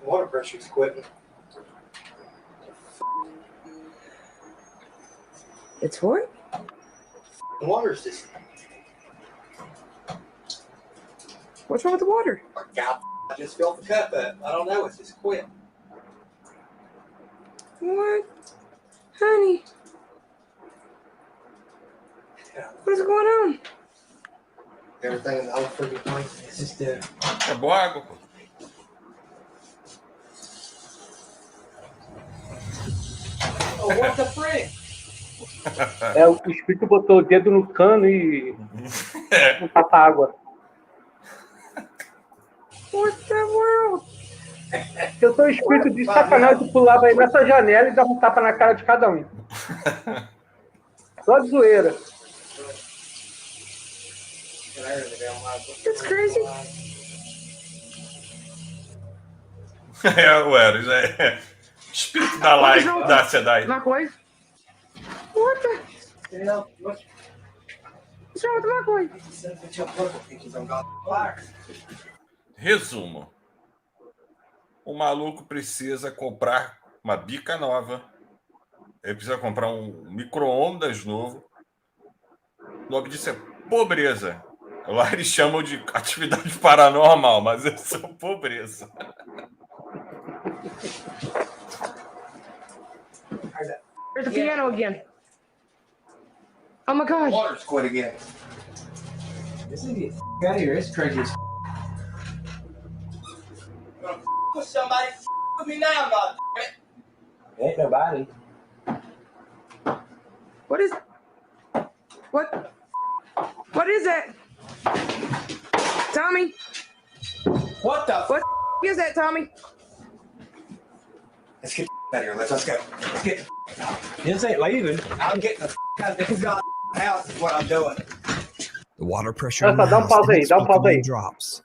S8: Water pressure's quitting.
S9: It's what?
S8: The water's just...
S9: What's wrong with the water?
S8: God, I just filled the cup up. I don't know. It's just quit.
S9: What? Honey? What is going on?
S8: Everything in the whole freaking place. It's just
S1: É boa água, pô.
S8: Oh, what the frick?
S2: O espírito botou o dedo no cano e não tapa água.
S9: What the world?
S2: Eu sou o espírito de sacanagem, pulava aí nessa janela e dava um tapa na cara de cada um. Só de zoeira.
S9: That's crazy.
S1: O Eros, espírito da live, da SEDAI.
S9: Microwave? What the? What's wrong with the microwave?
S1: Resumo. O maluco precisa comprar uma bica nova. Ele precisa comprar um micro-ondas novo. O nome disso é pobreza. Lá eles chamam de atividade paranormal, mas isso é pobreza.
S9: There's the piano again. Oh my God.
S8: Water's quit again. This thing get out of here. It's crazy as with somebody with me now, God. Ain't nobody.
S9: What is? What? What is that? Tommy?
S8: What the?
S9: What is that, Tommy?
S8: Let's get out of here. Let's go. Let's get. This ain't leaving. I'm getting the out of this goddamn house. Is what I'm doing.
S4: The water pressure in the house inexplicably drops.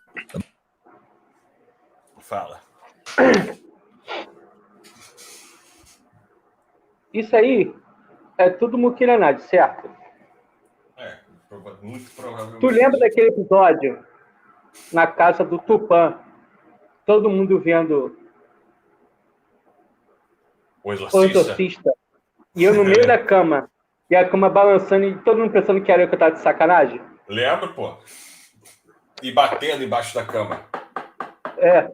S1: Fala.
S2: Isso aí é tudo muquilhanagem, certo?
S1: Muito provavelmente.
S2: Tu lembra daquele episódio na casa do Tupã? Todo mundo vendo
S1: o exorcista.
S2: E eu no meio da cama. E a cama balançando e todo mundo pensando que era eu que tava de sacanagem?
S1: Lembra, pô? E batendo embaixo da cama.
S2: É.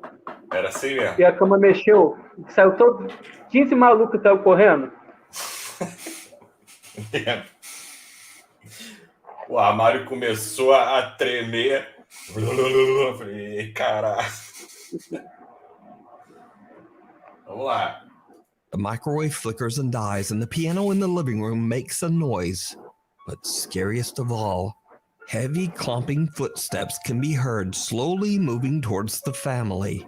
S1: Era assim mesmo.
S2: E a cama mexeu. Saiu todo... 15 malucos saiu correndo.
S1: O armário começou a tremer. Eu falei, caralho. Vamos lá.
S4: The microwave flickers and dies, and the piano in the living room makes a noise. But scariest of all, heavy clomping footsteps can be heard slowly moving towards the family.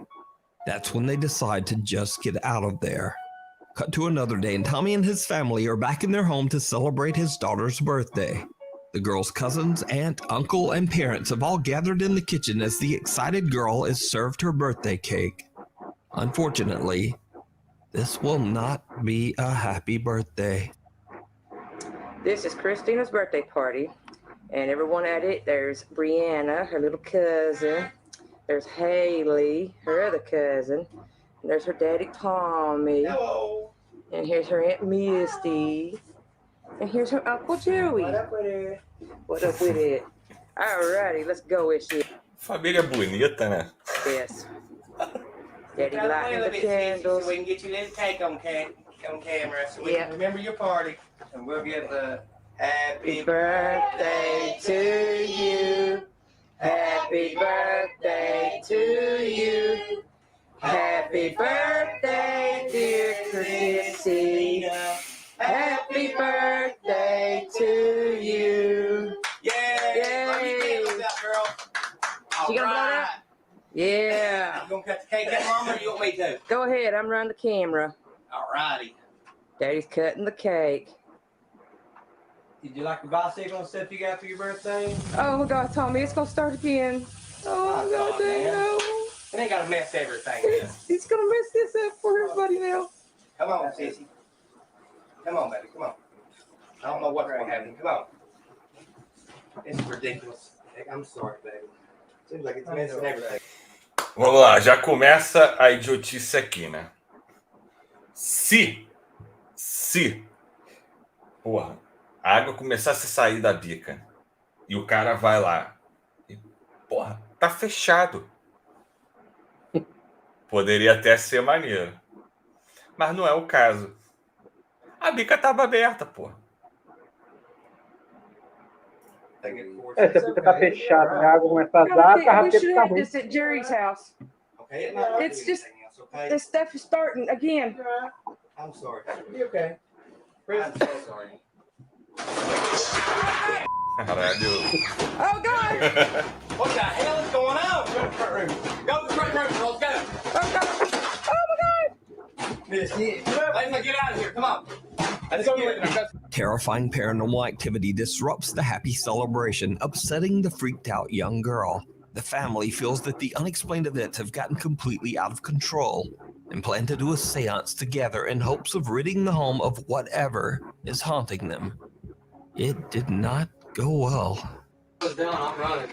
S4: That's when they decide to just get out of there. Cut to another day, and Tommy and his family are back in their home to celebrate his daughter's birthday. The girl's cousins, aunt, uncle, and parents have all gathered in the kitchen as the excited girl is served her birthday cake. Unfortunately, this will not be a happy birthday.
S9: This is Christina's birthday party, and everyone at it, there's Brianna, her little cousin, there's Haley, her other cousin, and there's her daddy Tommy.
S8: Hello.
S9: And here's her Aunt Misty. And here's her Uncle Joey.
S8: What up with it?
S9: What up with it? Alrighty, let's go with you.
S1: Família bonita, né?
S9: Yes. Daddy lighting the candles.
S8: So we can get you this cake on camera, so we
S9: Yeah.
S8: can remember your party, and we'll give the
S9: Happy birthday to you. Happy birthday to you. Happy birthday, dear Christina. Happy birthday to you.
S8: Yeah. Blow your candles out, girl.
S9: She gonna blow that? Yeah.
S8: You gonna cut the cake out, Mama, or you want me to?
S9: Go ahead, I'm running the camera.
S8: Alrighty.
S9: Daddy's cutting the cake.
S8: Did you like the bicycle and stuff you got for your birthday?
S9: Oh my God, Tommy, it's gonna start again. Oh my God, no.
S8: It ain't gotta mess everything up.
S9: He's gonna mess this up for everybody now.
S8: Come on, sissy. Come on, baby. Come on. I don't know what's gonna happen. Come on. It's ridiculous. I'm sorry, baby. Seems like it's messing everything.
S1: Vamos lá, já começa a idiotice aqui, né? Se, porra, a água começasse a sair da bica e o cara vai lá e, porra, tá fechado. Poderia até ser maneiro. Mas não é o caso. A bica tava aberta, porra.
S2: Se a bica tá fechada, a água começa a vazar, a
S9: We
S2: carrapeita
S9: should
S2: tá
S9: have
S2: ruim.
S9: this at Jerry's house.
S8: Okay, it might not
S9: It's
S8: do
S9: just-
S8: anything else, okay?
S9: This stuff is starting again.
S8: I'm sorry. You okay? I'm so sorry.
S1: Caralho.
S9: Oh God!
S8: What the hell is going on? Go to the front room. Go to the front room, girls. Go.
S9: Oh God! Oh my God!
S8: Miss, let's get out of here. Come on. Let's go.
S4: Terrifying paranormal activity disrupts the happy celebration, upsetting the freaked out young girl. The family feels that the unexplained events have gotten completely out of control and plan to do a seance together in hopes of ridding the home of whatever is haunting them. It did not go well.
S10: Down, I'm running.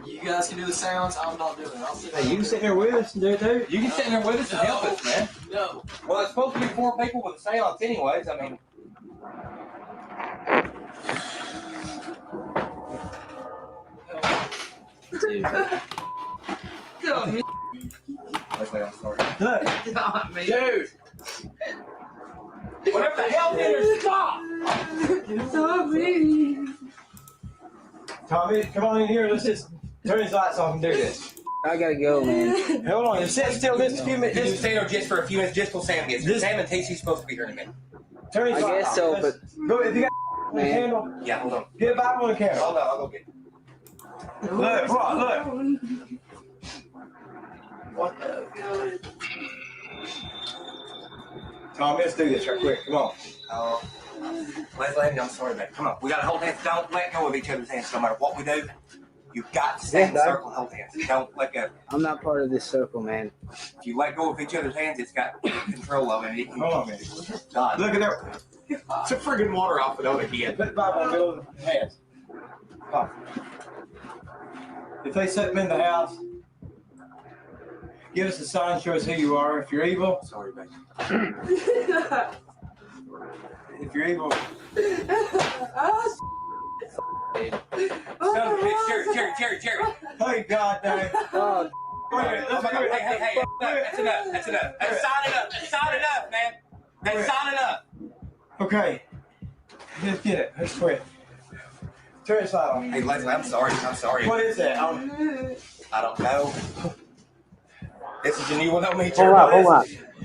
S10: You guys can do the sounds, I'm not doing it. I'll sit
S8: Hey, you can sit there with us and do it too. You can sit there with us and help us, man.
S10: No.
S8: Well, it's supposed to be 4 people with a seance anyways. I mean.
S10: Dude. God, me.
S8: Leslie, I'm sorry.
S10: God, me. Dude.
S8: Whatever the hell did her stop?
S10: Tommy.
S8: Tommy, come on in here. Let's just turn his lights off and do this.
S10: I gotta go, man.
S8: Hold on. Just sit still just a few minutes. Just stay there just for a few minutes, just till Sam gets here. Sam and TC's supposed to be here in a minute. Turn his
S10: I
S8: lights
S10: guess
S8: off.
S10: so,
S8: Let's-
S10: but-
S8: Go, if you got a
S10: Man.
S8: candle. Yeah, hold on. Get a Bible and a candle. Hold on, I'll go get it. Look, look.
S10: What the?
S8: Tommy, let's do this right quick. Come on. Leslie, I'm sorry, man. Come on. We gotta hold hands. Don't let go of each other's hands. No matter what we do, you've got to stay in the circle and hold hands. Don't let go.
S10: I'm not part of this circle, man.
S8: If you let go of each other's hands, it's got control of it. Hold on, man. God. Look at that. It's a friggin' water off it on again. Put the Bible in the middle of the hands. Oh. If they set them in the house, give us a sign, show us who you are. If you're evil, sorry, baby. If you're evil, Jerry. Hey, God dang it.
S10: Oh,
S8: Hey, that's enough. That's sign it up, man. Sign it up. Okay. Just get it. Let's quit. Turn this light on. Hey, Leslie, I'm sorry. What is that? I don't know. This is a new one on me, Jerry.
S2: Vamos lá.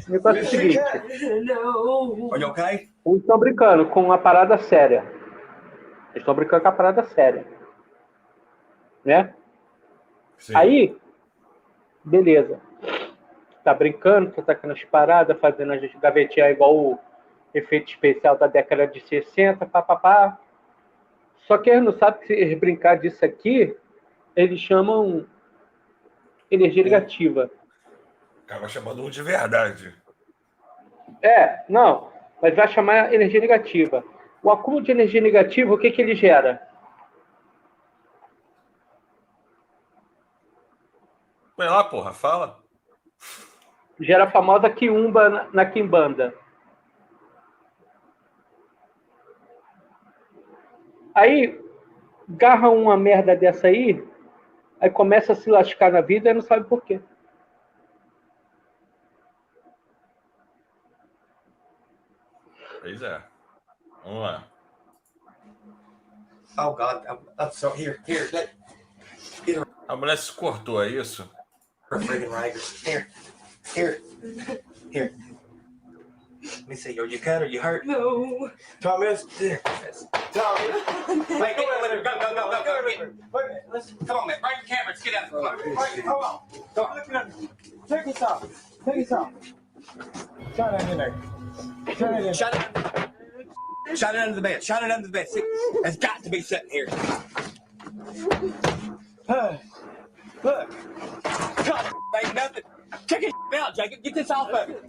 S2: O negócio é o seguinte.
S8: Are you okay?
S2: Eles estão brincando com uma parada séria. Eles estão brincando com a parada séria. Né?
S1: Sim.
S2: Aí, beleza. Tá brincando, tá tacando as paradas, fazendo a gente gavetear igual o efeito especial da década de 60, papapá. Só que eles não sabem que se eles brincar disso aqui, eles chamam energia negativa.
S1: Acaba chamando um de verdade.
S2: Não, mas vai chamar energia negativa. O acúmulo de energia negativa, o que ele gera?
S1: Vai lá, porra, fala.
S2: Gera a famosa quiumba na quimbanda. Aí, Garra uma merda dessa aí começa a se lascar na vida e não sabe por quê.
S1: Pois é. Vamos lá.
S8: Oh God, I'm so here.
S1: A mulher se cortou, é isso?
S8: For friggin' Riger. Here. Let me see. Are you cut or you hurt?
S10: No.
S8: Thomas. Tommy. Wait, go. Let's come on, man. Bring the camera. Let's get out. Come on. Take this off. Shut it in there. Shut it under the bed. See, it's got to be sitting here. Look. God, ain't nothing. Check it out, Jacob. Get this off of it.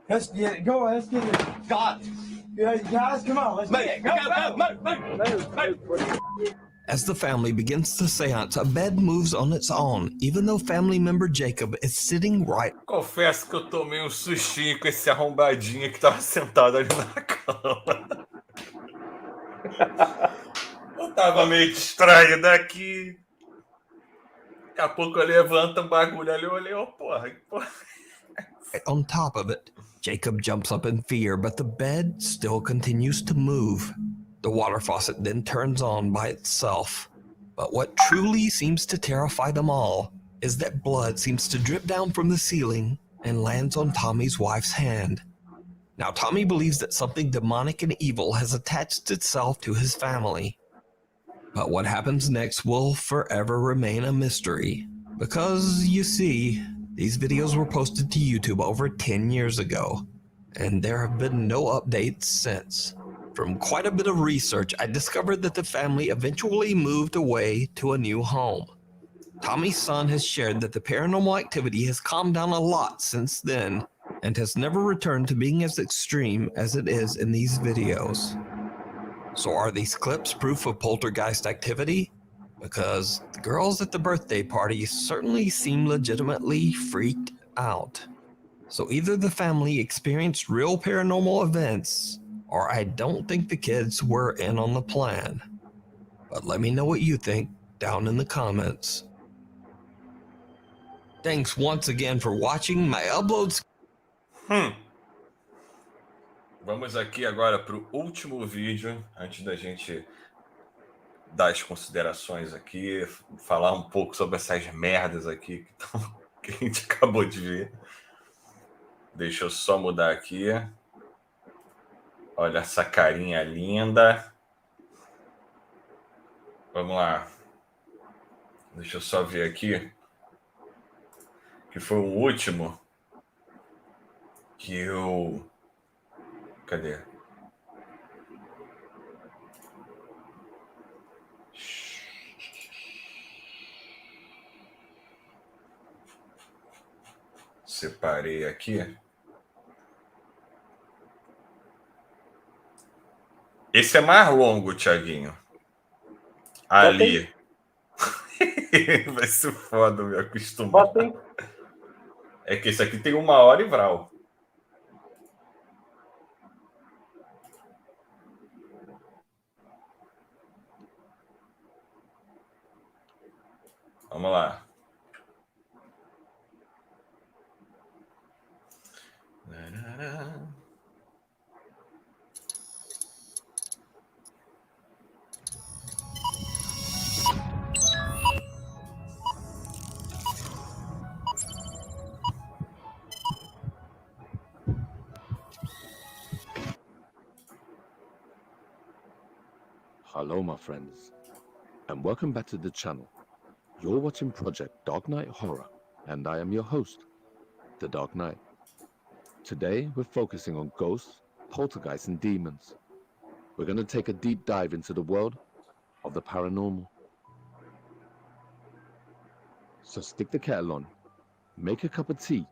S8: Let's get it. Go. Let's get it. God. Guys, come on. Let's move.
S4: As the family begins the seance, a bed moves on its own, even though family member Jacob is sitting right.
S1: Confesso que eu tomei um sustinho com esse arrombadinho que tava sentado ali na cama. Eu tava meio distraído aqui. Daqui a pouco eu levanto o bagulho ali, eu olhei, porra.
S4: On top of it, Jacob jumps up in fear, but the bed still continues to move. The water faucet then turns on by itself. But what truly seems to terrify them all is that blood seems to drip down from the ceiling and lands on Tommy's wife's hand. Now, Tommy believes that something demonic and evil has attached itself to his family. But what happens next will forever remain a mystery. Because, you see, these videos were posted to YouTube over 10 years ago, and there have been no updates since. From quite a bit of research, I discovered that the family eventually moved away to a new home. Tommy's son has shared that the paranormal activity has calmed down a lot since then, and has never returned to being as extreme as it is in these videos. So are these clips proof of poltergeist activity? Because the girls at the birthday party certainly seem legitimately freaked out. So either the family experienced real paranormal events, or I don't think the kids were in on the plan. But let me know what you think down in the comments. Thanks once again for watching my uploads.
S1: Vamos aqui agora para o último vídeo, antes da gente dar as considerações aqui, falar um pouco sobre essas merdas aqui que a gente acabou de ver. Deixa eu só mudar aqui. Olha essa carinha linda. Vamos lá. Deixa eu só ver aqui. Que foi o último que eu... Cadê? Separei aqui. Esse é mais longo, Thiaguinho. Ali. Vai ser foda me acostumar. É que esse aqui tem 1 hora e vral. Vamos lá.
S11: Hello, my friends, and welcome back to the channel. You're watching Project Dark Knight Horror, and I am your host, The Dark Knight. Today, we're focusing on ghosts, poltergeists, and demons. We're going to take a deep dive into the world of the paranormal. So stick the kettle on, make a cup of tea,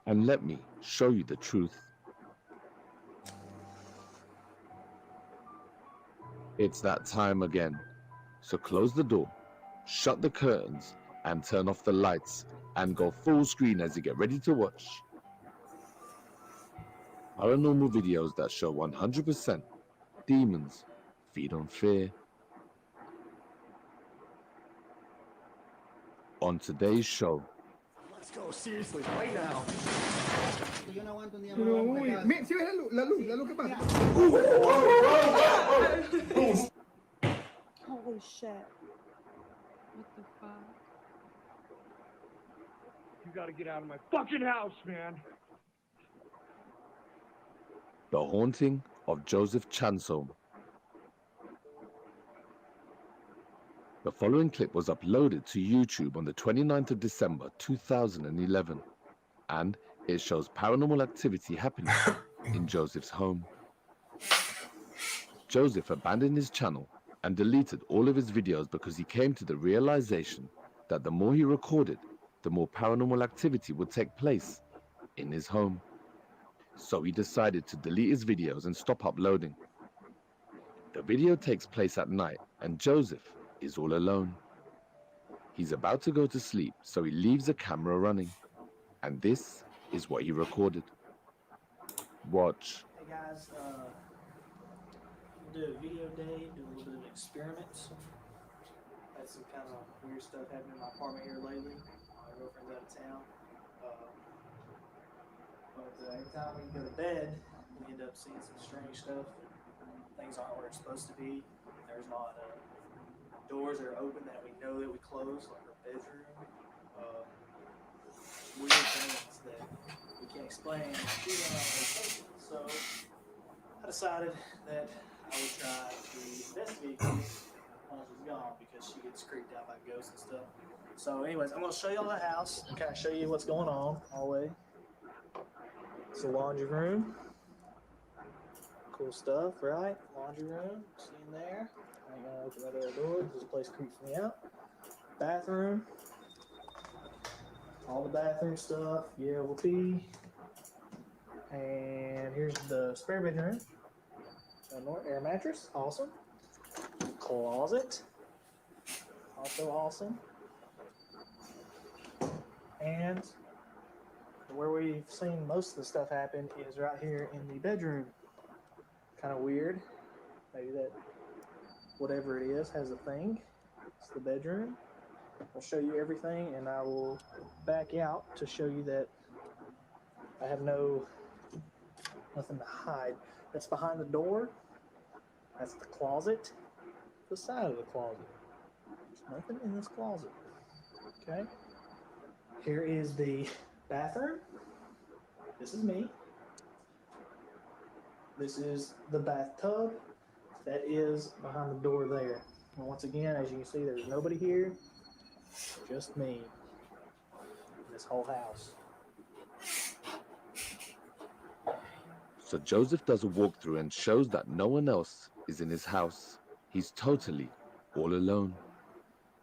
S11: and let me show you the truth. It's that time again. So close the door, shut the curtains, and turn off the lights, and go full screen as you get ready to watch paranormal videos that show 100% demons feed on fear. On today's show,
S8: Let's go, seriously, right now.
S12: Uy, si ves la luz, ¿qué pasa?
S13: Holy shit. What the fuck?
S12: You gotta get out of my fucking house, man.
S11: The Haunting of Joseph Chansome. The following clip was uploaded to YouTube on the 29th of December 2011, and it shows paranormal activity happening in Joseph's home. Joseph abandoned his channel and deleted all of his videos because he came to the realization that the more he recorded, the more paranormal activity would take place in his home. So he decided to delete his videos and stop uploading. The video takes place at night and Joseph is all alone. He's about to go to sleep, so he leaves the camera running. And this is what he recorded. Watch.
S14: Hey guys, we'll do a video day, do a little bit of experiments. Had some kind of weird stuff happening in my apartment here lately. My girlfriend's out of town. But every time we go to bed, we end up seeing some strange stuff. Things aren't where it's supposed to be. There's not doors that are open that we know that we close, like our bedroom. Weird things that we can't explain. So I decided that I would try to investigate this while she's gone because she gets creeped out by ghosts and stuff. So anyways, I'm going to show you all the house and kind of show you what's going on all the way. It's the laundry room. Cool stuff, right? Laundry room, see in there. I ain't gonna open that other door, this place creeps me out. Bathroom. All the bathroom stuff, yeah, will be. And here's the spare bedroom. Air mattress, awesome. Closet, also awesome. And where we've seen most of the stuff happen is right here in the bedroom. Kind of weird. Maybe that whatever it is has a thing. It's the bedroom. I'll show you everything and I will back out to show you that I have nothing to hide. That's behind the door. That's the closet. The side of the closet. There's nothing in this closet. Okay. Here is the bathroom. This is me. This is the bathtub. That is behind the door there. And once again, as you can see, there's nobody here. Just me. In this whole house.
S11: So Joseph does a walkthrough and shows that no one else is in his house. He's totally all alone.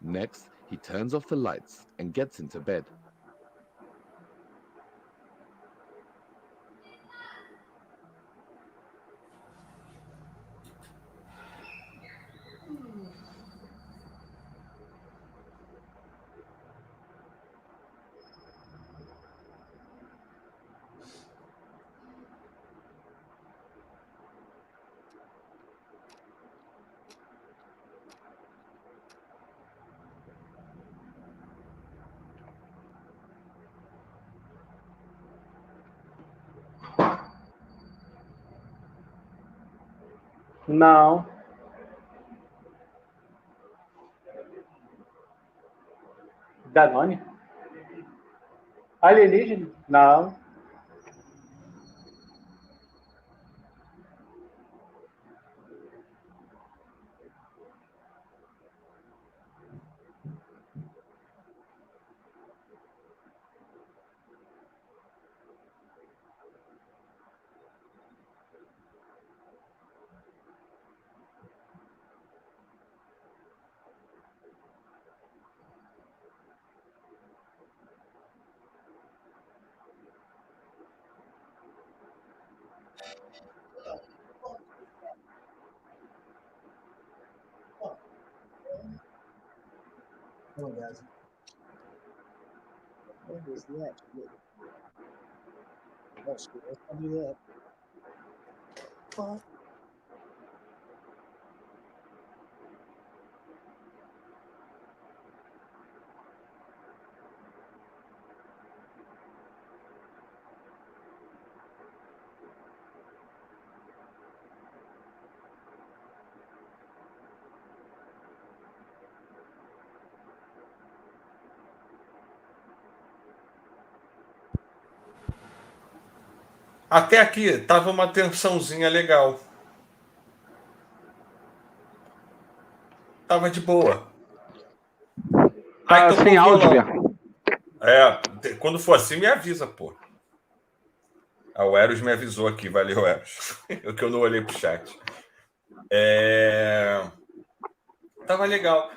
S11: Next, he turns off the lights and gets into bed.
S2: Não. Danone? Alienígena? Não.
S14: Come on, guys. What is that? Oh, screw it. Let's not do that. fuck?
S1: Até aqui tava uma tensãozinha legal. Tava de boa. Aí
S2: Tá
S1: tocou
S2: sem
S1: o
S2: áudio,
S1: violão.
S2: velho.
S1: Quando for assim, me avisa, pô. O Eros me avisou aqui, valeu, Eros. Que eu não olhei pro chat. Tava legal.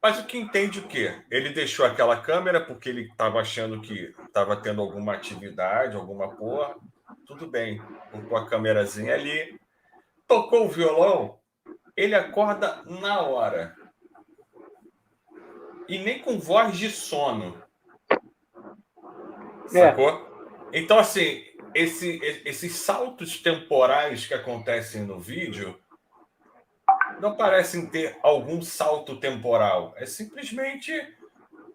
S1: Mas o que entende o quê? Ele deixou aquela câmera porque ele estava achando que estava tendo alguma atividade, alguma porra. Tudo bem. Colocou a câmerazinha ali. Tocou o violão, ele acorda na hora. E nem com voz de sono. Sacou? Então, assim, esses saltos temporais que acontecem no vídeo não parecem ter algum salto temporal. É simplesmente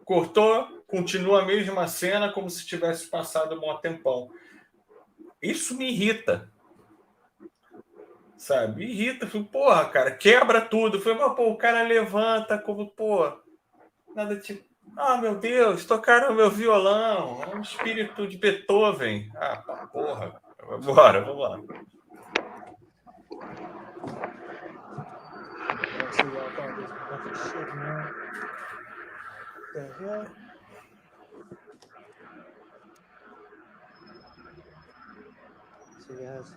S1: cortou, continua a mesma cena como se tivesse passado um tempão. Isso me irrita. Sabe? Me irrita. Porra, cara, quebra tudo. Mas, pô, o cara levanta como, pô, nada tipo, ah, meu Deus, tocaram meu violão. É um espírito de Beethoven. Ah, porra. Bora, vamos lá.
S14: So y'all thought this was a bunch of shit, man. The hell? See, guys,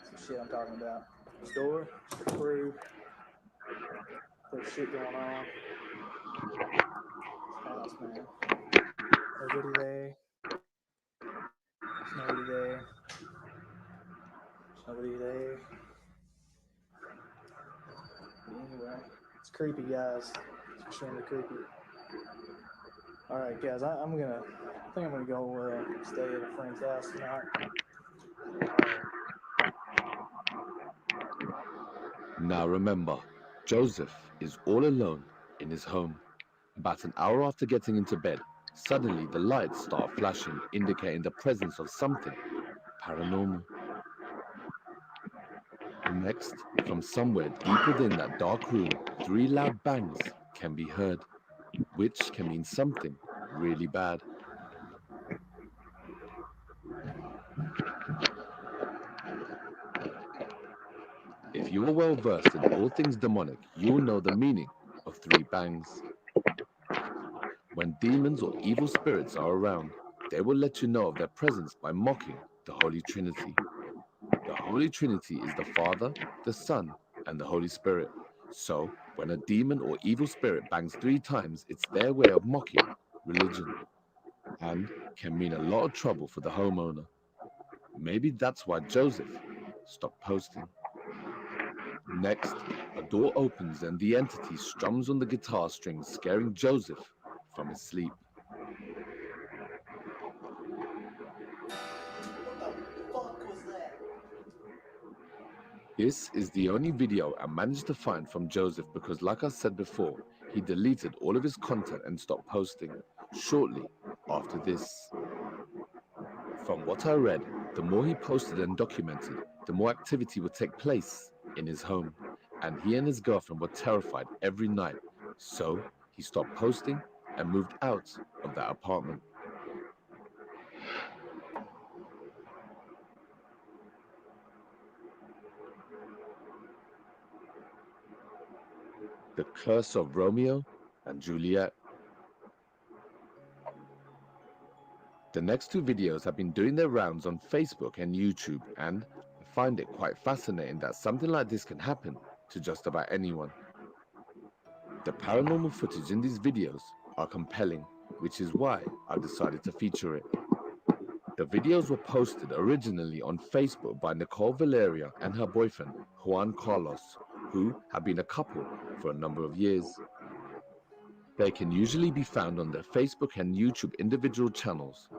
S14: some shit I'm talking about. This door, through. There's shit going on. This house, man. Nobody there. There's nobody there. There's nobody there. Anyway, it's creepy, guys. It's extremely creepy. All right, guys, I think I'm gonna go stay at a friend's house tonight.
S11: Now remember, Joseph is all alone in his home. About an hour after getting into bed, suddenly the lights start flashing, indicating the presence of something paranormal. Next, from somewhere deep within that dark room, 3 loud bangs can be heard, which can mean something really bad. If you are well versed in all things demonic, you will know the meaning of 3 bangs. When demons or evil spirits are around, they will let you know of their presence by mocking the Holy Trinity. The Holy Trinity is the Father, the Son, and the Holy Spirit. So, when a demon or evil spirit bangs 3 times, it's their way of mocking religion, and can mean a lot of trouble for the homeowner. Maybe that's why Joseph stopped posting. Next, a door opens and the entity strums on the guitar strings, scaring Joseph from his sleep. This is the only video I managed to find from Joseph because, like I said before, he deleted all of his content and stopped posting shortly after this. From what I read, the more he posted and documented, the more activity would take place in his home, and he and his girlfriend were terrified every night, so he stopped posting and moved out of that apartment. The Curse of Romeo and Juliet. The next 2 videos have been doing their rounds on Facebook and YouTube, and I find it quite fascinating that something like this can happen to just about anyone. The paranormal footage in these videos are compelling, which is why I decided to feature it. The videos were posted originally on Facebook by Nicole Valeria and her boyfriend, Juan Carlos, who have been a couple for a number of years. They can usually be found on their Facebook and YouTube individual channels,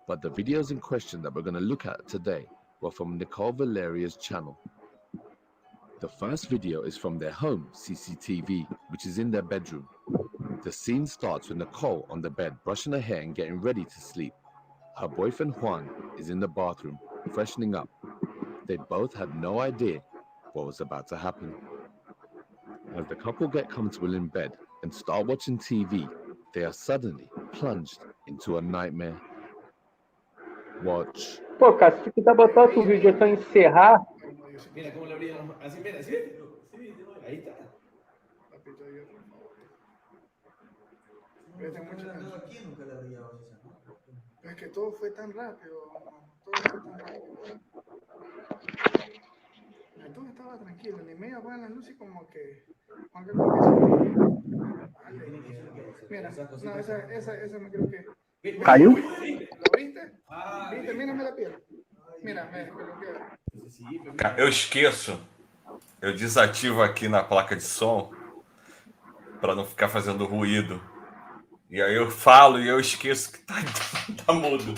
S11: but the videos in question that we're going to look at today were from Nicole Valeria's channel. The first video is from their home CCTV, which is in their bedroom. The scene starts with Nicole on the bed, brushing her hair and getting ready to sleep. Her boyfriend Juan is in the bathroom, freshening up. They both had no idea what was about to happen. As the couple get comfortable in bed and start watching TV, they are suddenly plunged into a nightmare. Watch.
S2: Pô, cara, se tu quiser botar outro vídeo até encerrar.
S8: Mira cómo le abrieron así, mira, ¿sí ves? Sí, ahí está.
S12: Es que todo fue tan rápido. Todo fue tan rápido. Todo estaba tranquilo, ni media apagan las luces como que. Aunque como que mira, no, esa me creo que.
S2: Caiu?
S12: ¿Lo viste? ¿Viste? Mírame la piel. Mira, me bloquea.
S1: Cara, eu esqueço. Eu desativo aqui na placa de som para não ficar fazendo ruído. E aí eu falo e eu esqueço que tá mudo.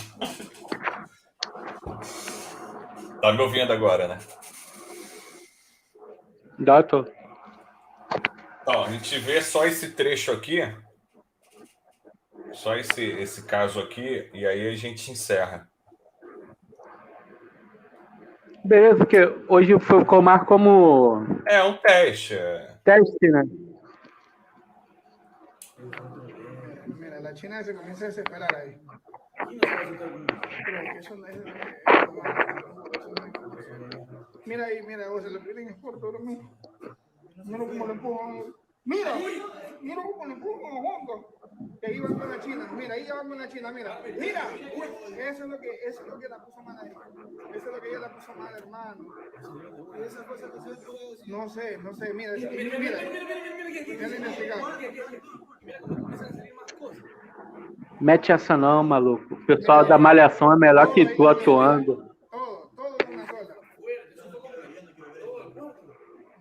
S1: Tá me ouvindo agora, né?
S2: Dá, tô.
S1: Então, a gente vê só esse trecho aqui. Só esse caso aqui. E aí a gente encerra.
S2: Beleza, porque hoje foi o mar como.
S1: É um teste.
S2: Teste, né?
S12: Mira, la China se comienza a desesperar ahí. Pero que eso no es. Mira ahí, mira, o sea, le piden esfuerzo ahora mismo. Mira cómo le empujan. Mira cómo le empujan juntos. Que ahí van con la China. Mira, ahí ya van con la China, mira. Mira, eso es lo que la puso mal ahí. Eso es lo que ella la puso mal, hermano. No sé, mira.
S2: Mete essa não, maluco. O pessoal da Malhação é melhor que tu atuando.
S12: Todo de una sola.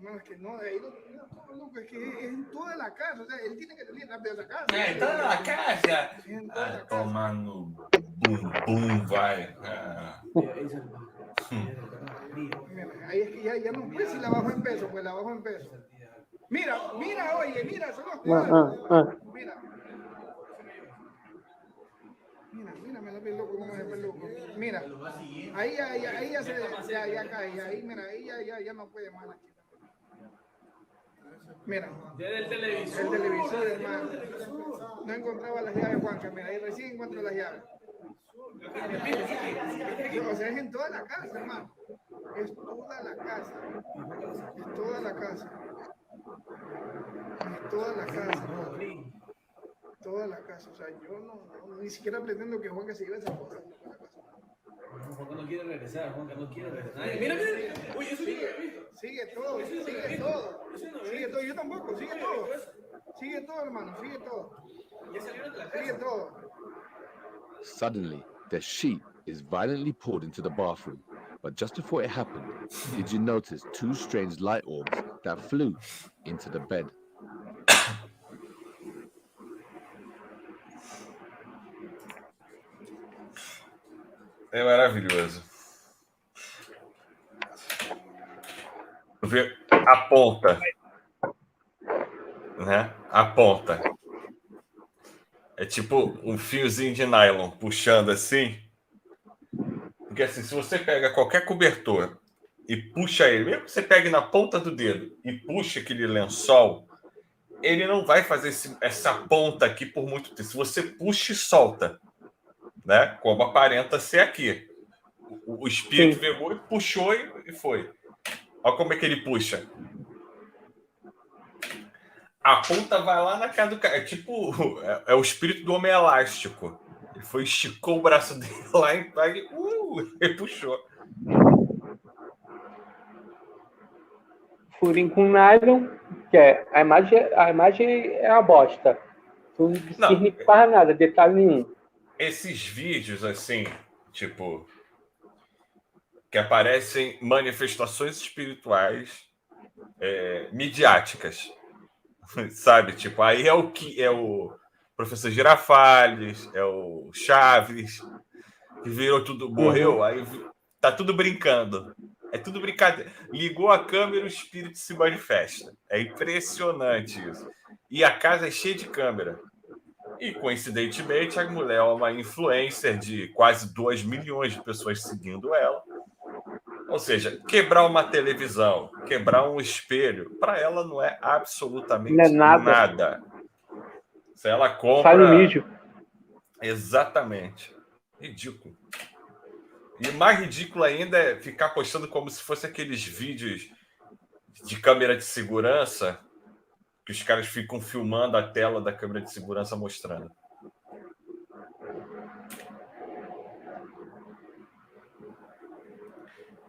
S12: No, es que no, ahí loco, es que es en toda la casa. O sea, él tiene que salir rápido de esa casa.
S1: É, tá na casa. Tomando bum, vai.
S12: Ahí es que ya no pues si la bajo en peso, pues la bajo en peso. Mira, oye, mira, son los cuadros. Mira, me la ve loco, como es el loco. Mira, ahí ya cae, ahí, mira, ahí ya no puede más. Mira, el televisor, hermano. No encontraba las llaves, Juanca, mira, ahí recién encuentro las llaves. O sea, es en toda la casa, hermano. Es toda la casa. Es toda la casa. Es toda la casa. Toda la casa. O sea, yo no ni siquiera pretendo que Juanca se lleve esa cosa.
S8: Juanca no quiere regresar, Juanca no quiere regresar. Mira. Uy, eso
S12: sigue todo. Yo tampoco, sigue todo, hermano, sigue todo. Sigue todo.
S11: Suddenly, the sheet is violently pulled into the bathroom. But just before it happened, did you notice two strange light orbs that flew into the bed?
S1: É maravilhoso. Ver a ponta, né? A ponta. É tipo um fiozinho de nylon puxando assim. Porque assim, se você pega qualquer cobertor e puxa ele, mesmo que você pegue na ponta do dedo e puxa aquele lençol, ele não vai fazer essa ponta aqui por muito tempo. Se você puxa e solta, né? Como aparenta ser aqui. O espírito pegou e puxou e foi. Olha como é que ele puxa. A ponta vai lá na cara do cara. É tipo... É o espírito do homem elástico. Ele foi, esticou o braço dele lá e puxou.
S2: Furinho com nylon, que é a imagem é a bosta. Tu não discerne para nada, detalhe nenhum.
S1: Esses vídeos, assim, tipo... que aparecem manifestações espirituais midiáticas, sabe? Tipo, aí é o que é o professor Girafales, é o Chaves, que virou tudo, morreu, aí tá tudo brincando. É tudo brincadeira. Ligou a câmera, o espírito se manifesta. É impressionante isso. E a casa é cheia de câmera. E, coincidentemente, a mulher é uma influencer de quase 2 milhões de pessoas seguindo ela. Ou seja, quebrar uma televisão, quebrar um espelho, para ela não é absolutamente
S2: Não é nada.
S1: nada. Se ela
S2: Sai no
S1: compra...
S2: mídia.
S1: Exatamente. Ridículo. E o mais ridículo ainda é ficar postando como se fosse aqueles vídeos de câmera de segurança que os caras ficam filmando a tela da câmera de segurança mostrando.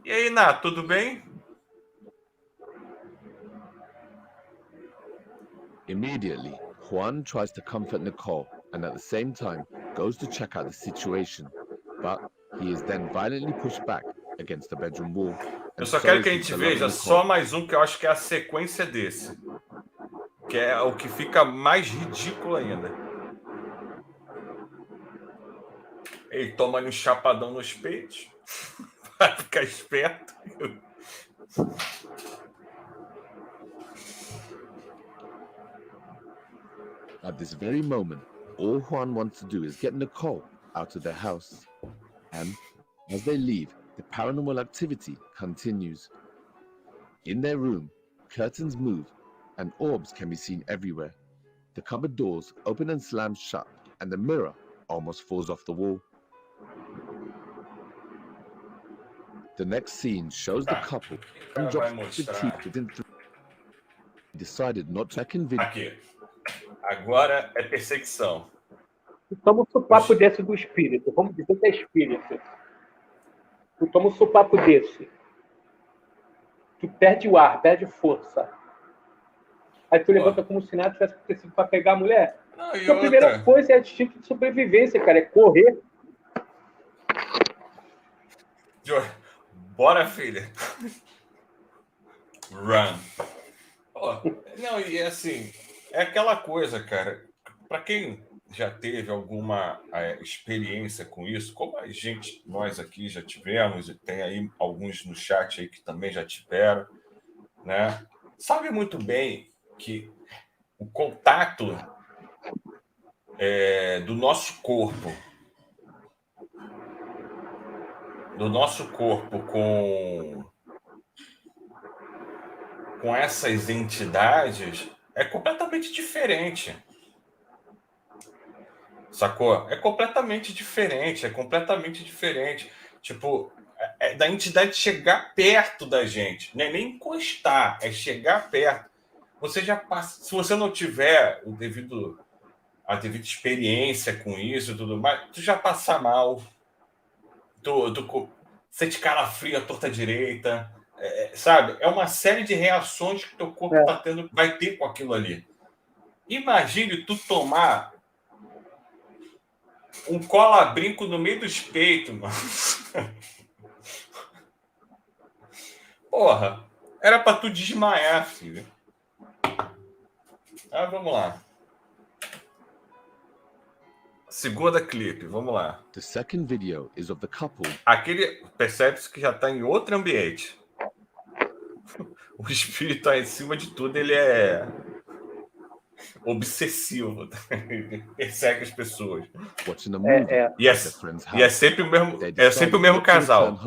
S1: E aí, Ná, tudo bem?
S11: Immediately, Juan tries to comfort Nicole and at the same time goes to check out the situation, but he is then violently pushed back against the bedroom wall.
S1: Eu só quero que a gente veja só mais um que eu acho que é a sequência desse, que é o que fica mais ridículo ainda. Ele toma um chapadão nos peitos para ficar esperto.
S11: At this very moment, all Juan wants to do is get Nicole out of their house. And as they leave, the paranormal activity continues. In their room, curtains move and orbs can be seen everywhere. The cupboard doors open and slam shut, and the mirror almost falls off the wall. The next scene shows the couple drops the teeth within 3. Decided not to check in video.
S1: Aqui. Agora é perseguição.
S2: Toma um sopapo desse do espírito. Vamos dizer que é espírito. Tu toma um sopapo desse. Tu perde o ar, perde força. Aí tu levanta como se nada tivesse acontecido pra pegar a mulher.
S1: Não, e
S2: a primeira
S1: outra?
S2: coisa é instinto de sobrevivência, cara. É correr.
S1: Bora, filha. Run. Não, e assim, é aquela coisa, cara. Para quem já teve alguma experiência com isso, como a gente, nós aqui já tivemos, e tem aí alguns no chat aí que também já tiveram, né? Sabe muito bem que o contato do nosso corpo com essas entidades é completamente diferente. Sacou? É completamente diferente. Tipo, é da entidade chegar perto da gente. Não é nem encostar, é chegar perto. Você já passa. Se você não tiver a devida experiência com isso e tudo mais, tu já passa mal. Tu sente calafrio à torta direita. Sabe? É uma série de reações que teu corpo vai ter com aquilo ali. Imagine tu tomar um cola-brinco no meio dos peitos, mano. Porra, era pra tu desmaiar, filho. Vamos lá. Segunda clipe, vamos lá.
S11: The second video is of the couple.
S1: Aquele percebe-se que já tá em outro ambiente. O espírito aí em cima de tudo, ele é obsessivo. Persegue as pessoas. E é sempre o mesmo casal.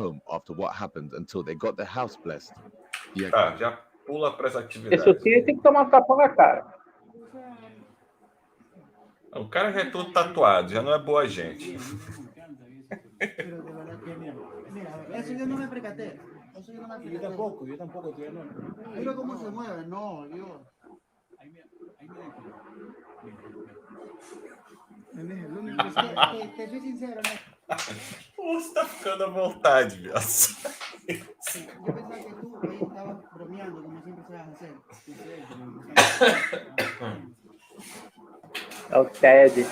S1: Tá, já pula para as atividades.
S2: Esse tem que tomar um tapa na cara.
S1: O cara já é todo tatuado, já não é boa gente.
S15: Eso yo no me percaté. Yo tampoco, tío, no. Mira cómo se mueve, no, Dios. Te soy sincero, ¿no?
S1: Você tá ficando à vontade, viu?
S15: Yo pensaba que tú ahí estabas bromeando, como siempre sabes hacer.
S2: É o Ted.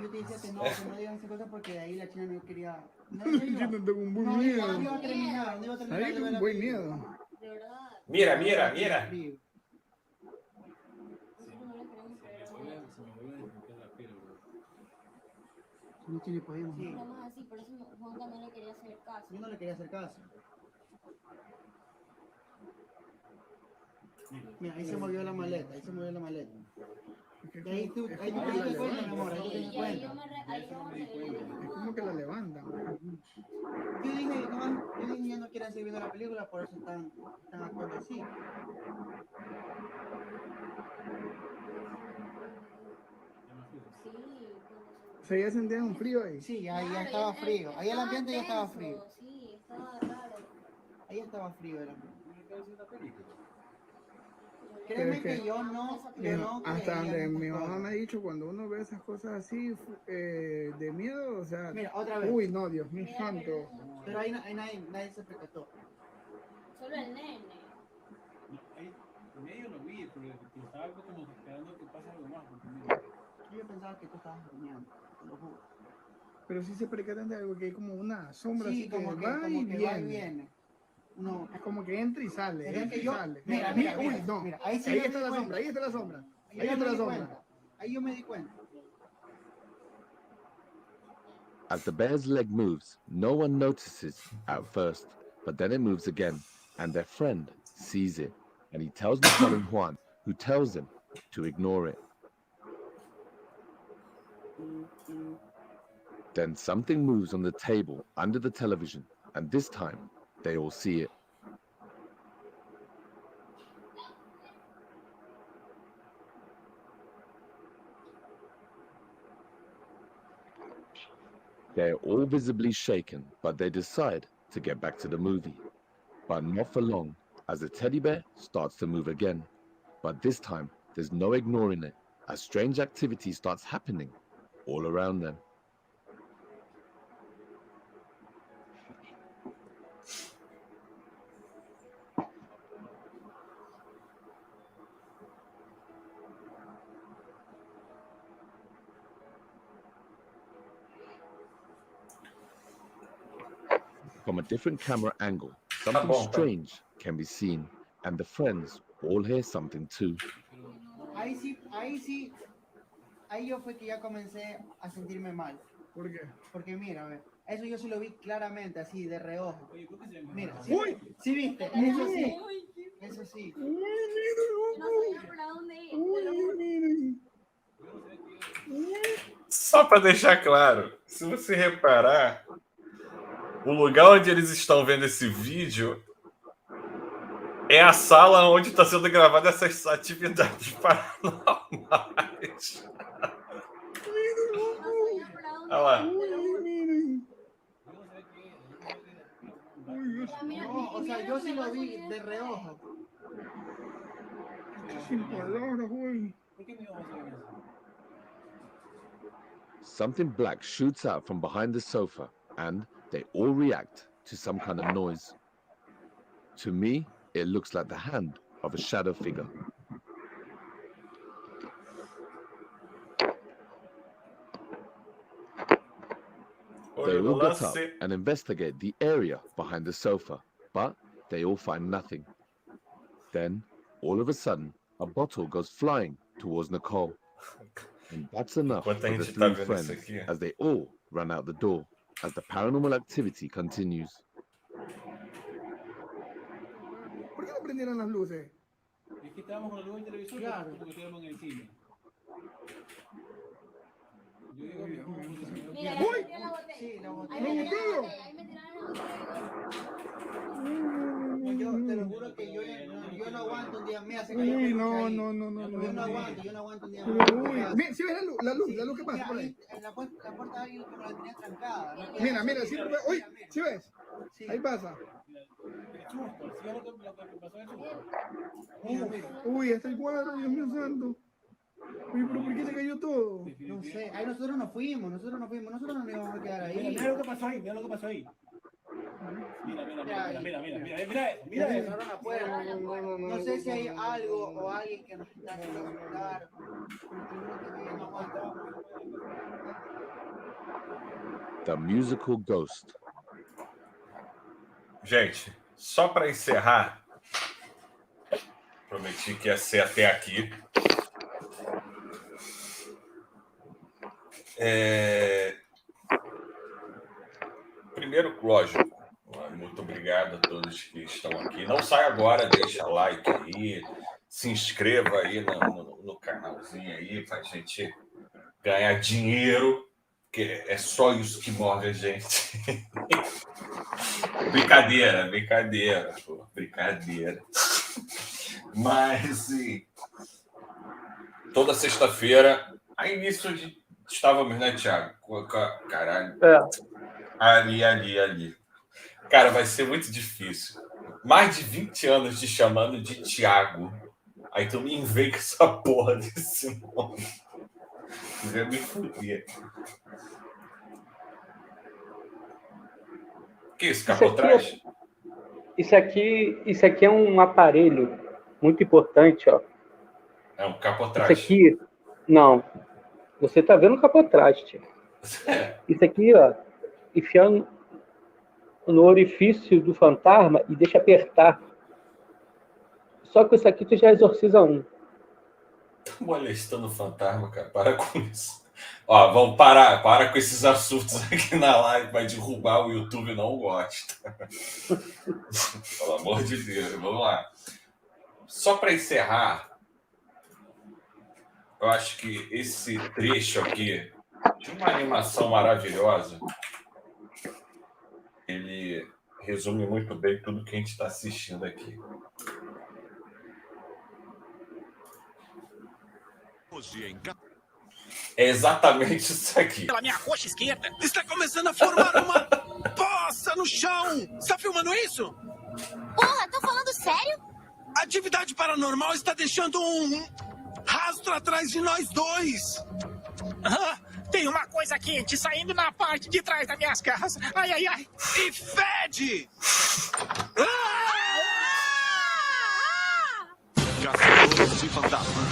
S15: Yo te decía que no digan esas cosas porque de ahí la China no quería.
S12: Yo no tengo un buen miedo.
S15: No iba a terminar.
S12: Ahí tengo un buen miedo.
S1: Mira.
S15: No tiene podemos.
S16: Estamos así, por eso Juan no le quería hacer caso.
S15: Yo no le quería hacer caso. Mira, ahí se movió la maleta, ahí se movió la maleta. Y ahí tú te das cuenta, mi amor, ahí tú te das cuenta.
S12: Es como que la levantan.
S15: Yo dije, ya no quieren seguir viendo la película, por eso están actuando así.
S12: O sea, ya sentían un frío ahí.
S15: Sí, ya estaba frío. Ahí el ambiente ya estaba frío.
S7: Sí, estaba raro.
S15: Ahí estaba frío el ambiente.
S12: Pero
S15: Créeme
S12: es
S15: que yo no
S12: hasta donde
S15: creía en
S12: mi
S15: esas
S12: mamá
S15: cosas.
S12: me ha dicho, cuando uno ve esas cosas así de miedo, o sea,
S15: Mira, otra vez.
S12: uy, no, Dios mío santo.
S15: Pero ahí nadie se percató.
S7: Solo el nene.
S16: Ahí medio lo vi, pero estaba como esperando que pase algo más.
S15: Yo pensaba que tú estabas bromeando, te lo juro.
S12: Pero sí se percatan de algo, que hay como una sombra
S15: Sí,
S12: así
S15: como que
S12: va
S15: va
S12: y
S15: y
S12: viene.
S15: viene. No.
S12: Es como que entra y sale.
S15: Es
S12: Entra
S15: que
S12: y
S15: yo,
S12: sale.
S15: mira,
S12: Uy, no.
S15: mira, ahí sí
S12: Ahí
S15: yo
S12: está
S15: me
S12: la
S15: di
S12: sombra,
S15: cuenta.
S12: ahí está la sombra.
S15: Ahí
S12: Ahí
S15: yo
S12: está
S15: me
S12: la
S15: di
S12: sombra.
S15: cuenta. Ahí yo me di cuenta.
S11: As the bear's leg moves, no one notices at first, but then it moves again, and their friend sees it, and he tells Nicole and Juan, who tells them to ignore it. Then something moves on the table under the television, and this time they all see it. They're all visibly shaken, but they decide to get back to the movie. But not for long, as the teddy bear starts to move again. But this time, there's no ignoring it, as strange activity starts happening all around them. From a different camera angle, something strange can be seen, and the friends all hear something too.
S15: Ahí yo fue que ya comencé a sentirme mal.
S12: ¿Por qué?
S15: Porque mira, a ver, eso yo sí lo vi claramente, así, de reojo. Mira,
S12: ¡Uy!
S15: Sí viste, eso sí. Eso sí.
S1: Só para deixar claro, se você reparar, o lugar onde eles estão vendo esse vídeo é a sala onde está sendo gravada essas atividades paranormais. Olha lá.
S15: No, o sea, yo sí lo vi de reojo.
S12: Sin palabras, güey.
S11: Something black shoots out from behind the sofa, and they all react to some kind of noise. To me, it looks like the hand of a shadow figure. They all get up and investigate the area behind the sofa, but they all find nothing. Then, all of a sudden, a bottle goes flying towards Nicole. And that's enough for the three friends as they all run out the door as the paranormal activity continues.
S12: ¿Por qué no prendieron las luces?
S16: Es que estábamos con la luz del televisor,
S12: Claro.
S16: porque estábamos en el cine. Yo digo,
S7: Mira,
S12: ¡Uy!
S15: Sí, la
S12: ¡Lo
S15: botella.
S12: botaron!
S15: Yo te lo juro que yo no aguanto un día. Mira, se cayó
S12: Uy,
S15: mi
S12: no,
S15: luz ahí.
S12: no.
S15: Yo no aguanto un día.
S12: Uy, mira, ¿sí ves la luz que pasa por ahí?
S15: La puerta ahí como la tenía trancada. No podía
S12: Mira,
S15: salir.
S12: siempre ve. Uy, ¿sí ves? Ahí pasa. Uy, está el cuadro, Dios mío santo. Uy, pero ¿por qué se cayó todo?
S15: No sé, ahí nosotros nos fuimos, nosotros no nos íbamos a quedar ahí.
S16: Mira lo que pasó ahí, mira lo que pasó ahí. Mira eso.
S15: No sé si hay algo o alguien que nos está haciendo asustar. No aguanta.
S11: The musical ghost.
S1: Gente, só para encerrar, prometi que ia ser até aqui. Primeiro, lógico, muito obrigado a todos que estão aqui. Não sai agora, deixa like aí, se inscreva aí no canalzinho aí pra gente ganhar dinheiro, que é só isso que move a gente. Brincadeira, pô, brincadeira. Mas, assim, toda sexta-feira, a início estávamos, né, Thiago? Caralho. Ali. Cara, vai ser muito difícil. Mais de 20 anos te chamando de Thiago. Aí tu me vem com essa porra desse nome. Vai me fuder. Que isso, capotrás?
S2: Isso aqui é um aparelho muito importante, ó.
S1: É um capotrás.
S2: Isso aqui, não. Você tá vendo o capotrás, tio. Isso aqui, ó, enfiando no orifício do fantasma e deixa apertar. Só que isso aqui tu já exorciza um.
S1: Tá molestando o fantasma, cara. Para com isso. Ó, vamos parar. Para com esses assuntos aqui na live. Vai derrubar o YouTube, não gosta. Pelo amor de Deus. Vamos lá. Só para encerrar, eu acho que esse trecho aqui de uma animação maravilhosa, ele resume muito bem tudo que a gente está assistindo aqui. É exatamente isso aqui.
S17: Pela minha coxa esquerda, está começando a formar uma poça no chão. Está filmando isso?
S7: Porra, tá falando sério?
S17: A atividade paranormal está deixando um rastro atrás de nós dois. Tem uma coisa quente saindo na parte de trás das minhas casas. Ai, ai, ai. E fede! Caçadores de fantasmas.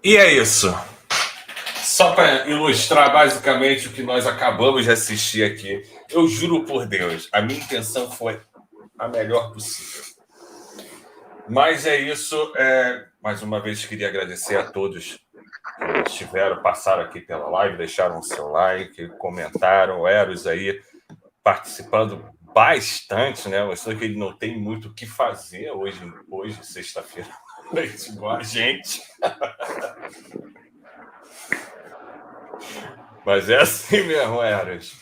S1: E é isso. Só para ilustrar basicamente o que nós acabamos de assistir aqui. Eu juro por Deus, a minha intenção foi a melhor possível. Mas é isso. Mais uma vez queria agradecer a todos que passaram aqui pela live, deixaram o seu like, comentaram, o Eros aí participando bastante, né? Eu sei que ele não tem muito o que fazer hoje sexta-feira, igual a gente. Mas é assim mesmo, Eras.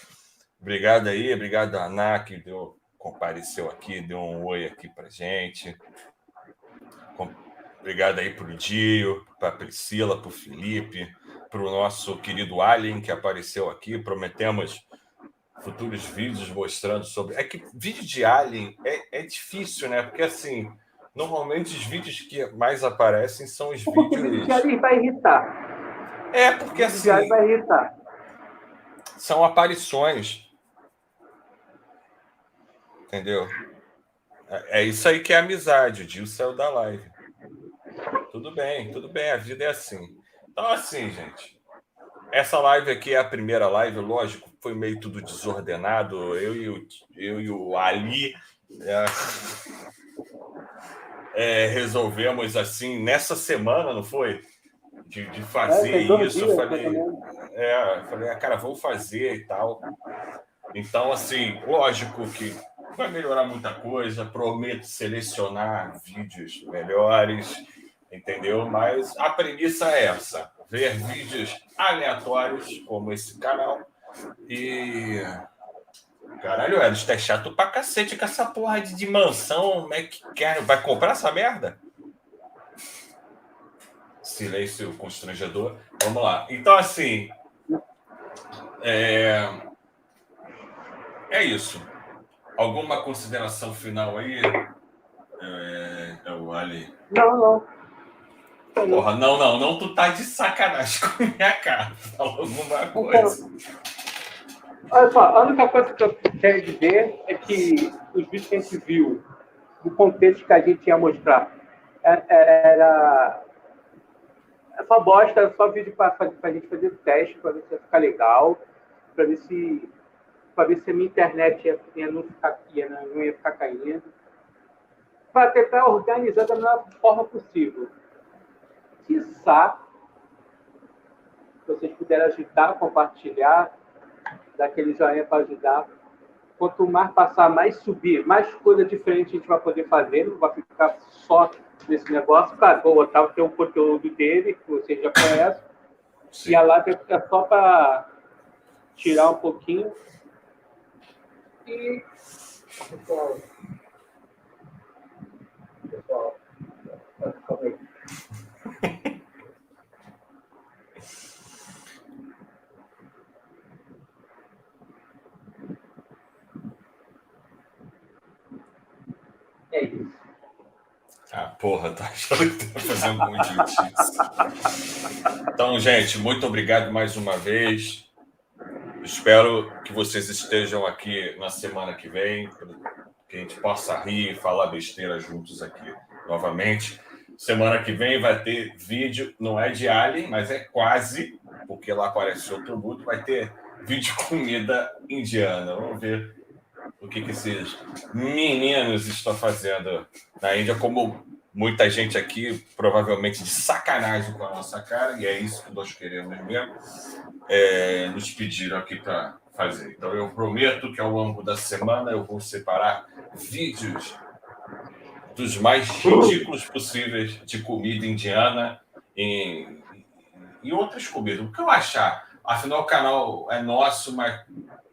S1: Obrigado aí, obrigado a Ana, que compareceu aqui, deu um oi aqui pra gente. Obrigado aí pro Dio, pra Priscila, pro Felipe, pro nosso querido Alien, que apareceu aqui. Prometemos futuros vídeos mostrando sobre... É que vídeo de Alien é difícil, né? Porque, assim, normalmente os vídeos que mais aparecem são os vídeos...
S2: O vídeo de Alien vai irritar.
S1: Porque, assim...
S2: Vai irritar.
S1: São aparições. Entendeu? É isso aí que é amizade. O Dio saiu da live. Tudo bem, a vida é assim. Então, assim, gente, essa live aqui é a primeira live, lógico, foi meio tudo desordenado. Eu e o Ali resolvemos, assim, nessa semana, não foi? De fazer isso. Eu falei, cara, vamos fazer e tal. Então, assim, lógico que vai melhorar muita coisa, prometo selecionar vídeos melhores, entendeu? Mas a premissa é essa, ver vídeos aleatórios, como esse canal, e... Caralho, Eros, tá chato pra cacete com essa porra de mansão, como é que quer? Vai comprar essa merda? Silêncio constrangedor. Vamos lá. Então, assim... É isso. Alguma consideração final aí, Ali?
S2: Não.
S1: Porra, não, tu tá de sacanagem com a minha cara. Fala alguma coisa.
S2: Olha só, a única coisa que eu quero dizer é que os vídeos que a gente viu, no contexto que a gente ia mostrar, era só bosta, era só vídeo para a gente fazer teste, para ver se ia ficar legal, para ver se a minha internet não ia ficar caindo, para tentar organizar da melhor forma possível. Quiçá, se vocês puderem ajudar, compartilhar, dar aquele joinha para ajudar, quanto o mar passar, mais subir, mais coisa diferente a gente vai poder fazer, não vai ficar só nesse negócio. Claro, o Otavio tem o conteúdo dele, que vocês já conhecem, e a live é só para tirar um pouquinho. E, pessoal, calma aí. É isso.
S1: Ah, porra, tá achando que tá fazendo muito jiu-jitsu. Então, gente, muito obrigado mais uma vez. Espero que vocês estejam aqui na semana que vem, que a gente possa rir e falar besteira juntos aqui novamente. Semana que vem vai ter vídeo, não é de Alien, mas é quase, porque lá aparece outro mundo, vai ter vídeo de comida indiana. Vamos ver o que esses meninos estão fazendo na Índia, como muita gente aqui, provavelmente de sacanagem com a nossa cara, e é isso que nós queremos mesmo, nos pediram aqui para fazer. Então eu prometo que ao longo da semana eu vou separar vídeos dos mais ridículos possíveis de comida indiana e outras comidas. O que eu achar? Afinal, o canal é nosso, mas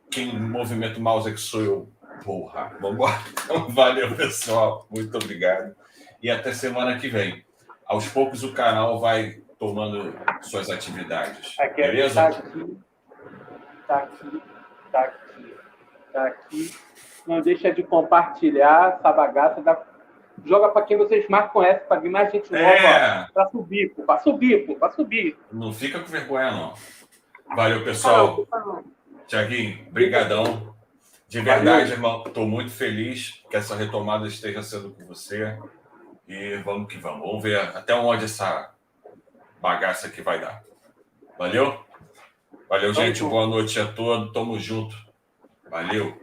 S1: quem movimenta o mouse é que sou eu. Porra, vamos embora. Então, valeu, pessoal. Muito obrigado. E até semana que vem. Aos poucos o canal vai tomando suas atividades.
S2: Aqui,
S1: beleza?
S2: tá aqui, tá aqui, tá aqui, tá aqui. Não deixa de compartilhar essa bagaça. Joga para quem vocês mais conhecem, para vir mais gente nova. Para subir, pô. Para subir, pô. Para subir.
S1: Não fica com vergonha, não. Valeu, pessoal. Tiaguinho, brigadão. De verdade, irmão, estou muito feliz que essa retomada esteja sendo com você. E vamos que vamos. Vamos ver até onde essa bagaça aqui vai dar. Valeu? Valeu, gente. Boa noite a todos. Tamo junto. Valeu.